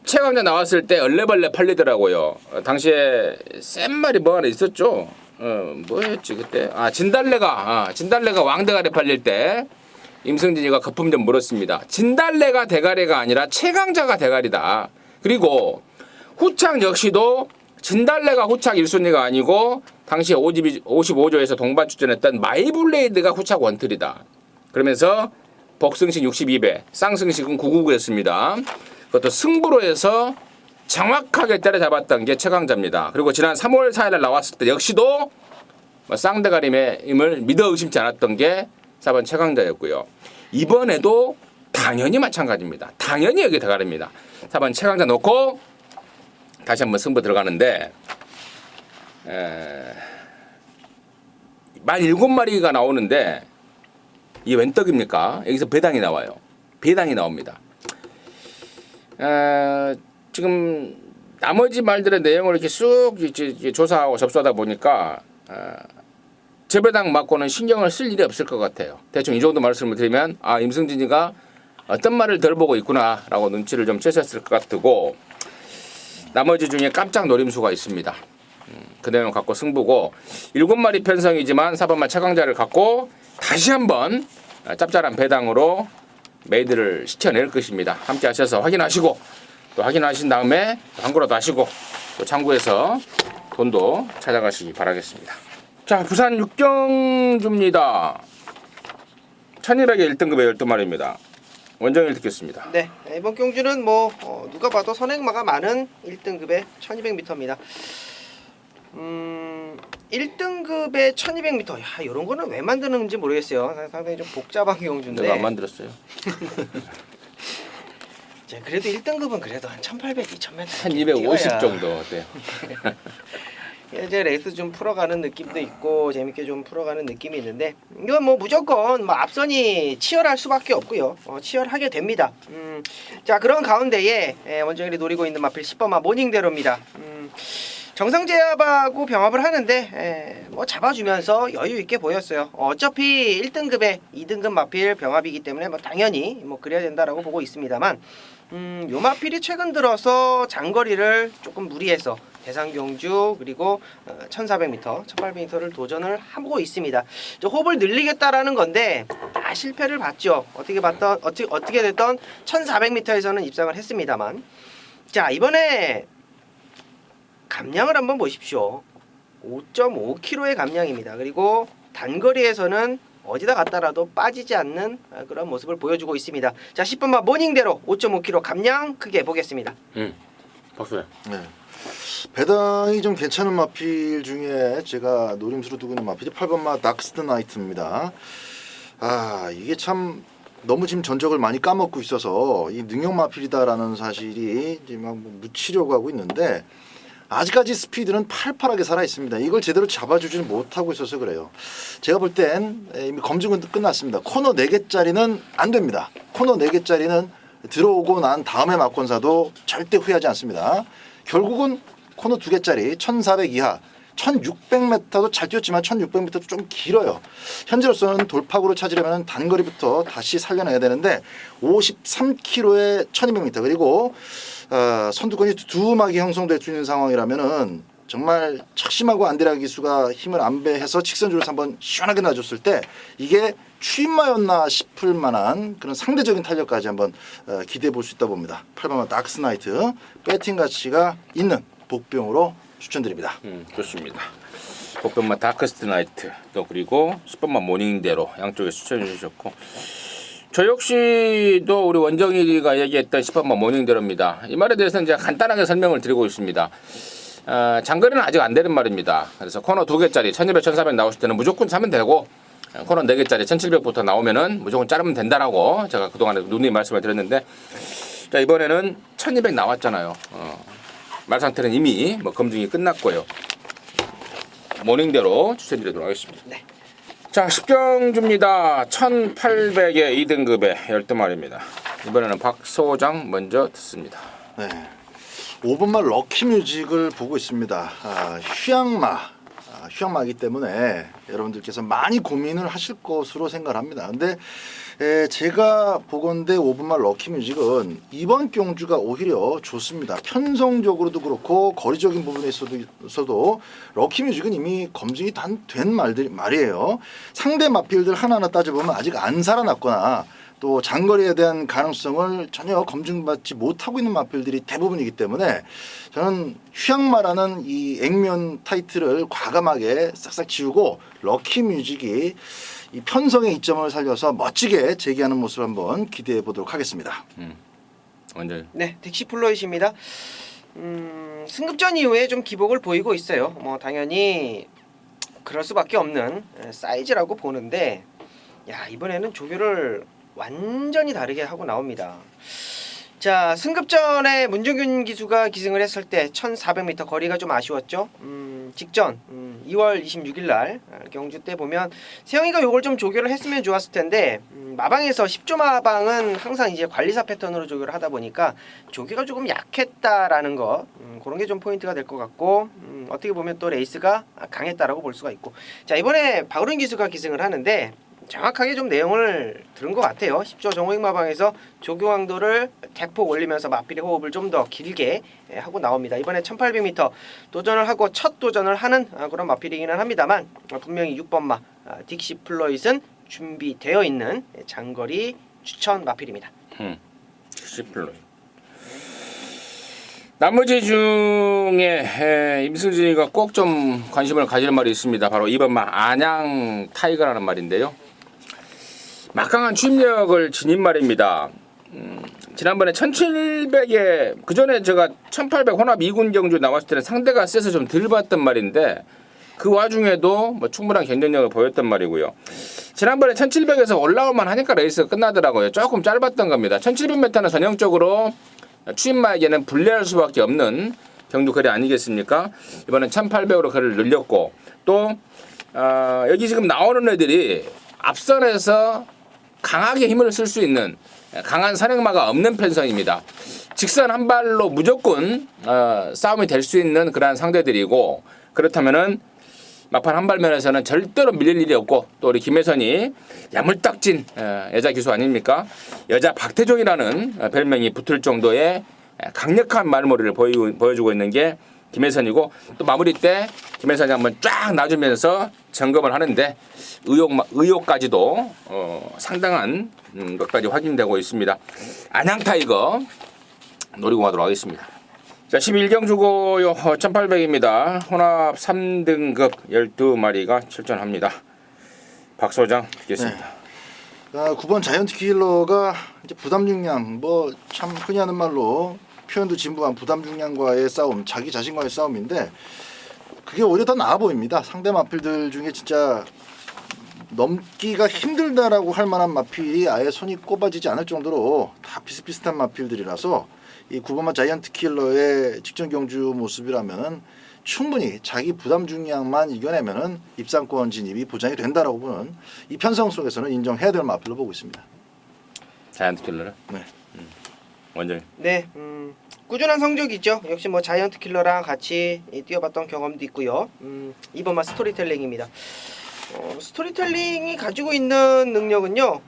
최강자 나왔을 때 얼레벌레 팔리더라고요. 당시에 센 말이 뭐 하나 있었죠. 뭐였지 그때? 진달래가 왕대가리 팔릴 때 임승진이가 거품 좀 물었습니다. 진달래가 대가리가 아니라 최강자가 대가리다. 그리고 후착 역시도 진달래가 후착 1순위가 아니고 당시에 55조에서 동반 출전했던 마이블레이드가 후착 원틀이다. 그러면서 복승식 62배, 쌍승식은 999였습니다. 그것도 승부로 해서 정확하게 때려잡았던 게 최강자입니다. 그리고 지난 3월 4일 나왔을 때 역시도 쌍대가림을 믿어 의심치 않았던 게 4번 최강자였고요. 이번에도 당연히 마찬가지입니다. 당연히 여기 대가리입니다. 4번 최강자 놓고 다시 한번 승부 들어가는데 17마리가 나오는데 이게 웬 떡입니까? 여기서 배당이 나와요. 배당이 나옵니다. 지금 나머지 말들의 내용을 이렇게 쑥 조사하고 접수하다 보니까 재배당 맞고는 신경을 쓸 일이 없을 것 같아요. 대충 이 정도 말씀을 드리면 임승진이가 어떤 말을 덜 보고 있구나라고 눈치를 좀 채셨을 것 같고 나머지 중에 깜짝 노림수가 있습니다. 그 내용 갖고 승부고 7마리 편성이지만 4번마 최강자를 갖고 다시 한번 짭짤한 배당으로 메이드를 시켜낼 것입니다. 함께 하셔서 확인하시고 또 확인하신 다음에 한구라도 하시고 또 창구에서 돈도 찾아가시기 바라겠습니다. 자, 부산 육경주입니다. 1200의 1등급의 12마리입니다. 원정일 듣겠습니다. 네, 이번 경주는 누가 봐도 선행마가 많은 1등급의 1200m입니다. 1등급의 1200m. 야, 이런 거는 왜 만드는지 모르겠어요. 상당히 좀 복잡한 경주인데. 내가 안 만들었어요. 그래도 1등급은 그래도 한 1800, 2000m 1250 정도 어때요? 이제 레이스 좀 풀어가는 느낌도 있고 재밌게 좀 풀어가는 느낌이 있는데 이건 무조건 앞선이 치열할 수밖에 없고요. 치열하게 됩니다. 자, 그런 가운데에 원정일이 노리고 있는 마필 10번마 모닝대로입니다. 정상 제압하고 병합을 하는데 뭐 잡아주면서 여유 있게 보였어요. 어차피 1등급에 2등급 마필 병합이기 때문에 뭐 당연히 뭐 그래야 된다라고 보고 있습니다만 요 마필이 최근 들어서 장거리를 조금 무리해서 대상경주 그리고 1400m, 1800m를 도전을 하고 있습니다. 호흡을 늘리겠다라는 건데 다 실패를 봤죠. 어떻게 됐던 1400m에서는 입상을 했습니다만 자 이번에 감량을 한번 보십시오. 5.5kg의 감량입니다. 그리고 단거리에서는 어디다 갔다라도 빠지지 않는 그런 모습을 보여주고 있습니다. 자 10번마 모닝대로 5.5kg 감량 크게 보겠습니다. 박수야. 네. 배당이 좀 괜찮은 마필 중에 제가 노림수로 두고 있는 마필이 8번마 닥스트 나이트입니다. 아 이게 참 너무 지금 전적을 많이 까먹고 있어서 이 능력 마필이다라는 사실이 이제 막 묻히려고 하고 있는데 아직까지 스피드는 팔팔하게 살아 있습니다. 이걸 제대로 잡아주지는 못하고 있어서 그래요. 제가 볼 땐 이미 검증은 끝났습니다. 코너 4개짜리는 안 됩니다. 코너 4개짜리는 들어오고 난 다음에 막권사도 절대 후회하지 않습니다. 결국은 코너 2개짜리 1400 이하 1600m도 잘 뛰었지만 1600m도 좀 길어요. 현재로서는 돌파구를 찾으려면 단거리부터 다시 살려내야 되는데 53km의 1200m 그리고 선두권이 두 막이 형성될 수 있는 상황이라면은 정말 착심하고 안드레아 기수가 힘을 안배해서 직선주로서 한번 시원하게 놔줬을 때 이게 추임마였나 싶을 만한 그런 상대적인 탄력까지 한번 기대해 볼 수 있다 봅니다. 8번마 닥스나이트 배팅 가치가 있는 복병으로 추천드립니다. 좋습니다. 복병마 다크스트 나이트 또 그리고 10번마 모닝대로 양쪽에 추천해 주셨고 저 역시도 우리 원정일이가 얘기했던 10번마 모닝대로입니다. 이 말에 대해서는 제가 간단하게 설명을 드리고 있습니다. 장거리는 아직 안 되는 말입니다. 그래서 코너 2개짜리 1200, 1400 나오실 때는 무조건 사면 되고 코너 4개짜리 1700부터 나오면은 무조건 자르면 된다라고 제가 그동안에 누누이 말씀을 드렸는데 자 이번에는 1200 나왔잖아요. 말 상태는 이미 뭐 검증이 끝났고요. 모닝대로 추천드리도록 하겠습니다. 네. 자 10경주입니다. 1800의 2등급의 12마리입니다. 이번에는 박 소장 먼저 듣습니다. 네. 5번마 럭키뮤직을 보고 있습니다. 휴양마이기 때문에 여러분들께서 많이 고민을 하실 것으로 생각을 합니다. 근데 제가 보건대 5번마 럭키뮤직은 이번 경주가 오히려 좋습니다. 편성적으로도 그렇고 거리적인 부분에 있어도 럭키뮤직은 이미 검증이 된 말이에요. 상대 마필들 하나하나 따져보면 아직 안 살아났거나 또 장거리에 대한 가능성을 전혀 검증받지 못하고 있는 마필들이 대부분이기 때문에 저는 휴양마라는 이 액면 타이틀을 과감하게 싹싹 지우고 럭키뮤직이 이 편성의 이점을 살려서 멋지게 제기하는 모습을 한번 기대해 보도록 하겠습니다. 완전 네, 덱시플로이십니다. 승급전 이후에 좀 기복을 보이고 있어요. 뭐 당연히 그럴 수밖에 없는 사이즈라고 보는데 야 이번에는 조교를 완전히 다르게 하고 나옵니다. 자 승급전에 문종균 기수가 기승을 했을 때 1400m 거리가 좀 아쉬웠죠. 직전 2월 26일 날 경주 때 보면 세영이가 요걸 좀 조교를 했으면 좋았을 텐데 마방에서 10조 마방은 항상 이제 관리사 패턴으로 조교를 하다 보니까 조교가 조금 약했다라는 거 그런 게 좀 포인트가 될 것 같고 어떻게 보면 또 레이스가 강했다라고 볼 수가 있고 자 이번에 박우른 기수가 기승을 하는데 정확하게 좀 내용을 들은 것 같아요. 10조 정호익 마방에서 조교 강도를 대폭 올리면서 마필의 호흡을 좀 더 길게 하고 나옵니다. 이번에 1800m 도전을 하고 첫 도전을 하는 그런 마필이기는 합니다만 분명히 6번마 딕시 플로잇은 준비되어 있는 장거리 추천 마필입니다. 딕시 플로잇. 나머지 중에 임승진이가 꼭 좀 관심을 가지는 말이 있습니다. 바로 2번마 안양 타이거라는 말인데요. 막강한 추임력을 지닌 말입니다. 지난번에 1700에 그전에 제가 1800 혼합 2군 경주 나왔을 때는 상대가 세서 좀 덜 봤던 말인데 그 와중에도 뭐 충분한 경쟁력을 보였던 말이고요. 지난번에 1700에서 올라올만 하니까 레이스가 끝나더라고요. 조금 짧았던 겁니다. 1700m는 전형적으로 추임마에게는 불리할 수밖에 없는 경주 거리 아니겠습니까? 이번엔 1800으로 거리를 늘렸고 또 여기 지금 나오는 애들이 앞선에서 강하게 힘을 쓸 수 있는 강한 선행마가 없는 편성입니다. 직선 한 발로 무조건 싸움이 될 수 있는 그러한 상대들이고, 그렇다면은 막판 한발면에서는 절대로 밀릴 일이 없고, 또 우리 김혜선이 야물딱진 여자 기수 아닙니까? 여자 박태종이라는 별명이 붙을 정도의 강력한 말머리를 보여주고 있는 게 김혜선이고, 또 마무리 때 김혜선이 한번 쫙 놔주면서 점검을 하는데 의욕까지도 상당한 것까지 확인되고 있습니다. 안양 타이거 노리고 가도록 하겠습니다. 자, 11경 주고요 1800입니다. 혼합 3등급 12마리가 출전합니다. 박 소장 듣겠습니다. 네. 9번 자이언트 킬러가 이제 부담 중량, 뭐 참 흔히 하는 말로 표현도 진부한 부담 중량과의 싸움, 자기 자신과의 싸움인데 그게 오히려 더 나아 보입니다. 상대 마필들 중에 진짜 넘기가 힘들다라고 할 만한 마필이 아예 손이 꼽아지지 않을 정도로 다 비슷비슷한 마필들이라서 이 9번마 자이언트 킬러의 직전 경주 모습이라면은 충분히 자기 부담 중량만 이겨내면은 입상권 진입이 보장이 된다라고 보는 이 편성 속에서는 인정해야 될 마필로 보고 있습니다. 자이언트 킬러는? 네. 원장님. 네, 꾸준한 성적이죠. 역시 뭐 자이언트 킬러랑 같이 뛰어봤던 경험도 있고요. 이번만 스토리텔링입니다. 스토리텔링이 가지고 있는 능력은요,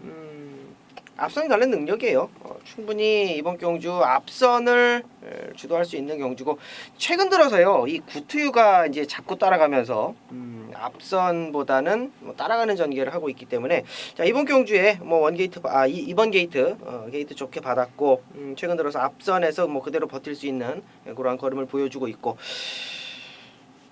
앞선이 다른 능력이에요. 충분히 이번 경주 앞선을 주도할 수 있는 경주고, 최근 들어서요 이 구투유가 이제 잡고 따라가면서 앞선보다는 뭐 따라가는 전개를 하고 있기 때문에, 자 이번 경주에 뭐 원게이트 이번 게이트 게이트 좋게 받았고, 최근 들어서 앞선에서 뭐 그대로 버틸 수 있는 그러한 걸음을 보여주고 있고,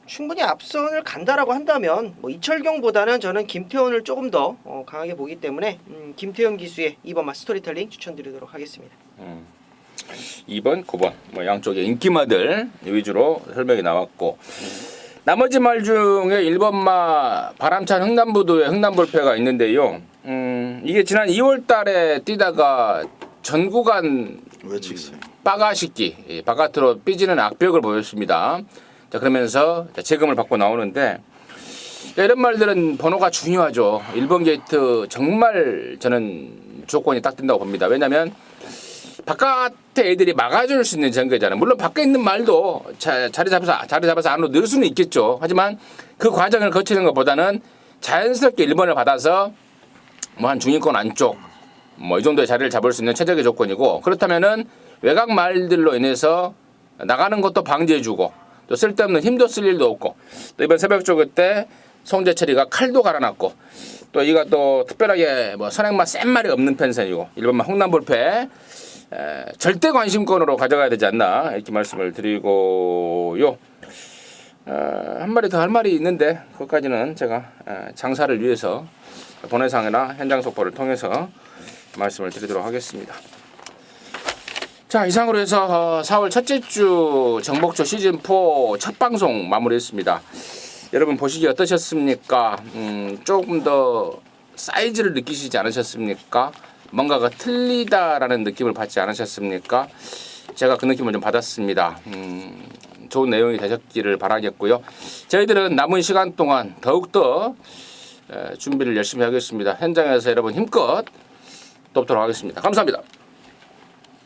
충분히 앞선을 간다라고 한다면 뭐 이철경보다는 저는 김태훈을 조금 더 강하게 보기 때문에 김태훈 기수의 이번 맛 스토리텔링 추천드리도록 하겠습니다. 2번, 9번 뭐 양쪽의 인기마들 위주로 설명이 나왔고, 나머지 말 중에 1번마 바람찬 흥남부도의 흥남불패가 있는데요. 이게 지난 2월달에 뛰다가 전 구간 외측세 빠가식기 바깥으로 삐지는 악벽을 보였습니다. 자, 그러면서 재검을 받고 나오는데, 이런 말들은 번호가 중요하죠. 1번 게이트 정말 저는 조건이 딱 된다고 봅니다. 왜냐하면 바깥에 애들이 막아줄 수 있는 전개잖아요. 물론 밖에 있는 말도 자리 잡아서 안으로 넣을 수는 있겠죠. 하지만 그 과정을 거치는 것보다는 자연스럽게 1번을 받아서 뭐 한 중위권 안쪽 뭐 이 정도의 자리를 잡을 수 있는 최적의 조건이고, 그렇다면은 외곽 말들로 인해서 나가는 것도 방지해주고, 또 쓸데없는 힘도 쓸 일도 없고, 또 이번 새벽 조그 때 송재철이가 칼도 갈아놨고, 또 이가 또 특별하게 뭐 선행마 센 말이 없는 편선이고, 1번만 홍남불패 절대 관심권으로 가져가야 되지 않나 이렇게 말씀을 드리고요. 한 마리 더 할 말이 있는데 그것까지는 제가 장사를 위해서 본회상이나 현장 속보를 통해서 말씀을 드리도록 하겠습니다. 자, 이상으로 해서 4월 첫째 주 정복조 시즌4 첫 방송 마무리했습니다. 여러분 보시기 어떠셨습니까? 조금 더 사이즈를 느끼시지 않으셨습니까? 뭔가가 틀리다라는 느낌을 받지 않으셨습니까? 제가 그 느낌을 좀 받았습니다. 좋은 내용이 되셨기를 바라겠고요. 저희들은 남은 시간 동안 더욱더 준비를 열심히 하겠습니다. 현장에서 여러분 힘껏 돕도록 하겠습니다. 감사합니다.